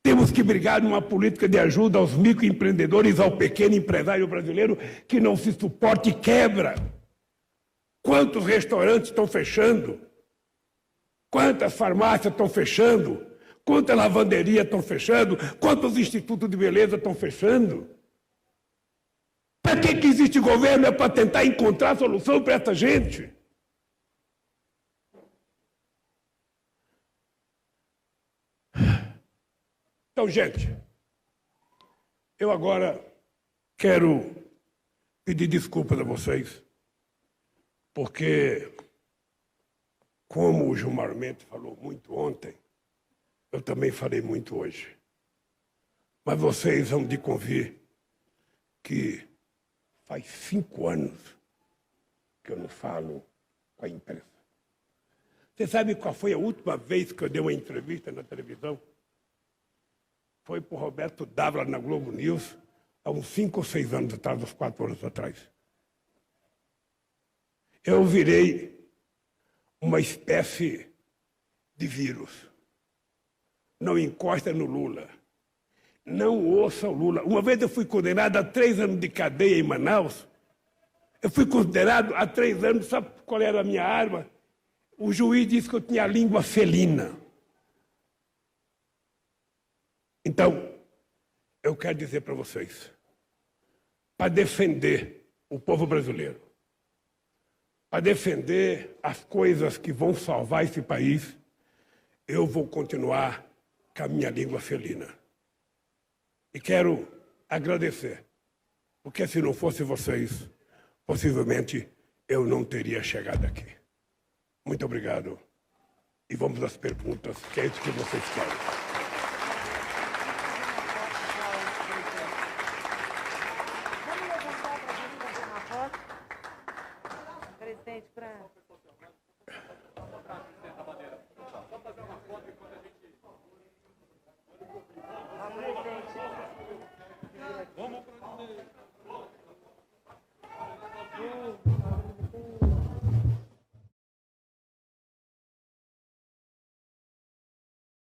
Temos que brigar numa política de ajuda aos microempreendedores, ao pequeno empresário brasileiro que não se suporta e quebra. Quantos restaurantes estão fechando? Quantas farmácias estão fechando? Quantas lavanderias estão fechando? Quantos institutos de beleza estão fechando? Para que existe governo? É para tentar encontrar solução para essa gente. Então, gente, eu agora quero pedir desculpas a vocês, porque, como o Gilmar Mendes falou muito ontem, eu também falei muito hoje. Mas vocês vão de convir que faz 5 anos que eu não falo com a imprensa. Você sabe qual foi a última vez que eu dei uma entrevista na televisão? Foi para o Roberto Dávila na Globo News, há uns 5 ou 6 anos atrás, uns 4 anos atrás. Eu virei uma espécie de vírus. Não encosta no Lula. Não ouça o Lula. Uma vez eu fui condenado a 3 anos de cadeia em Manaus. Eu fui condenado a 3 anos, sabe qual era a minha arma? O juiz disse que eu tinha a língua felina. Então, eu quero dizer para vocês, para defender o povo brasileiro, para defender as coisas que vão salvar esse país, eu vou continuar com a minha língua felina. E quero agradecer, porque se não fosse vocês, possivelmente eu não teria chegado aqui. Muito obrigado. E vamos às perguntas, que é isso que vocês querem.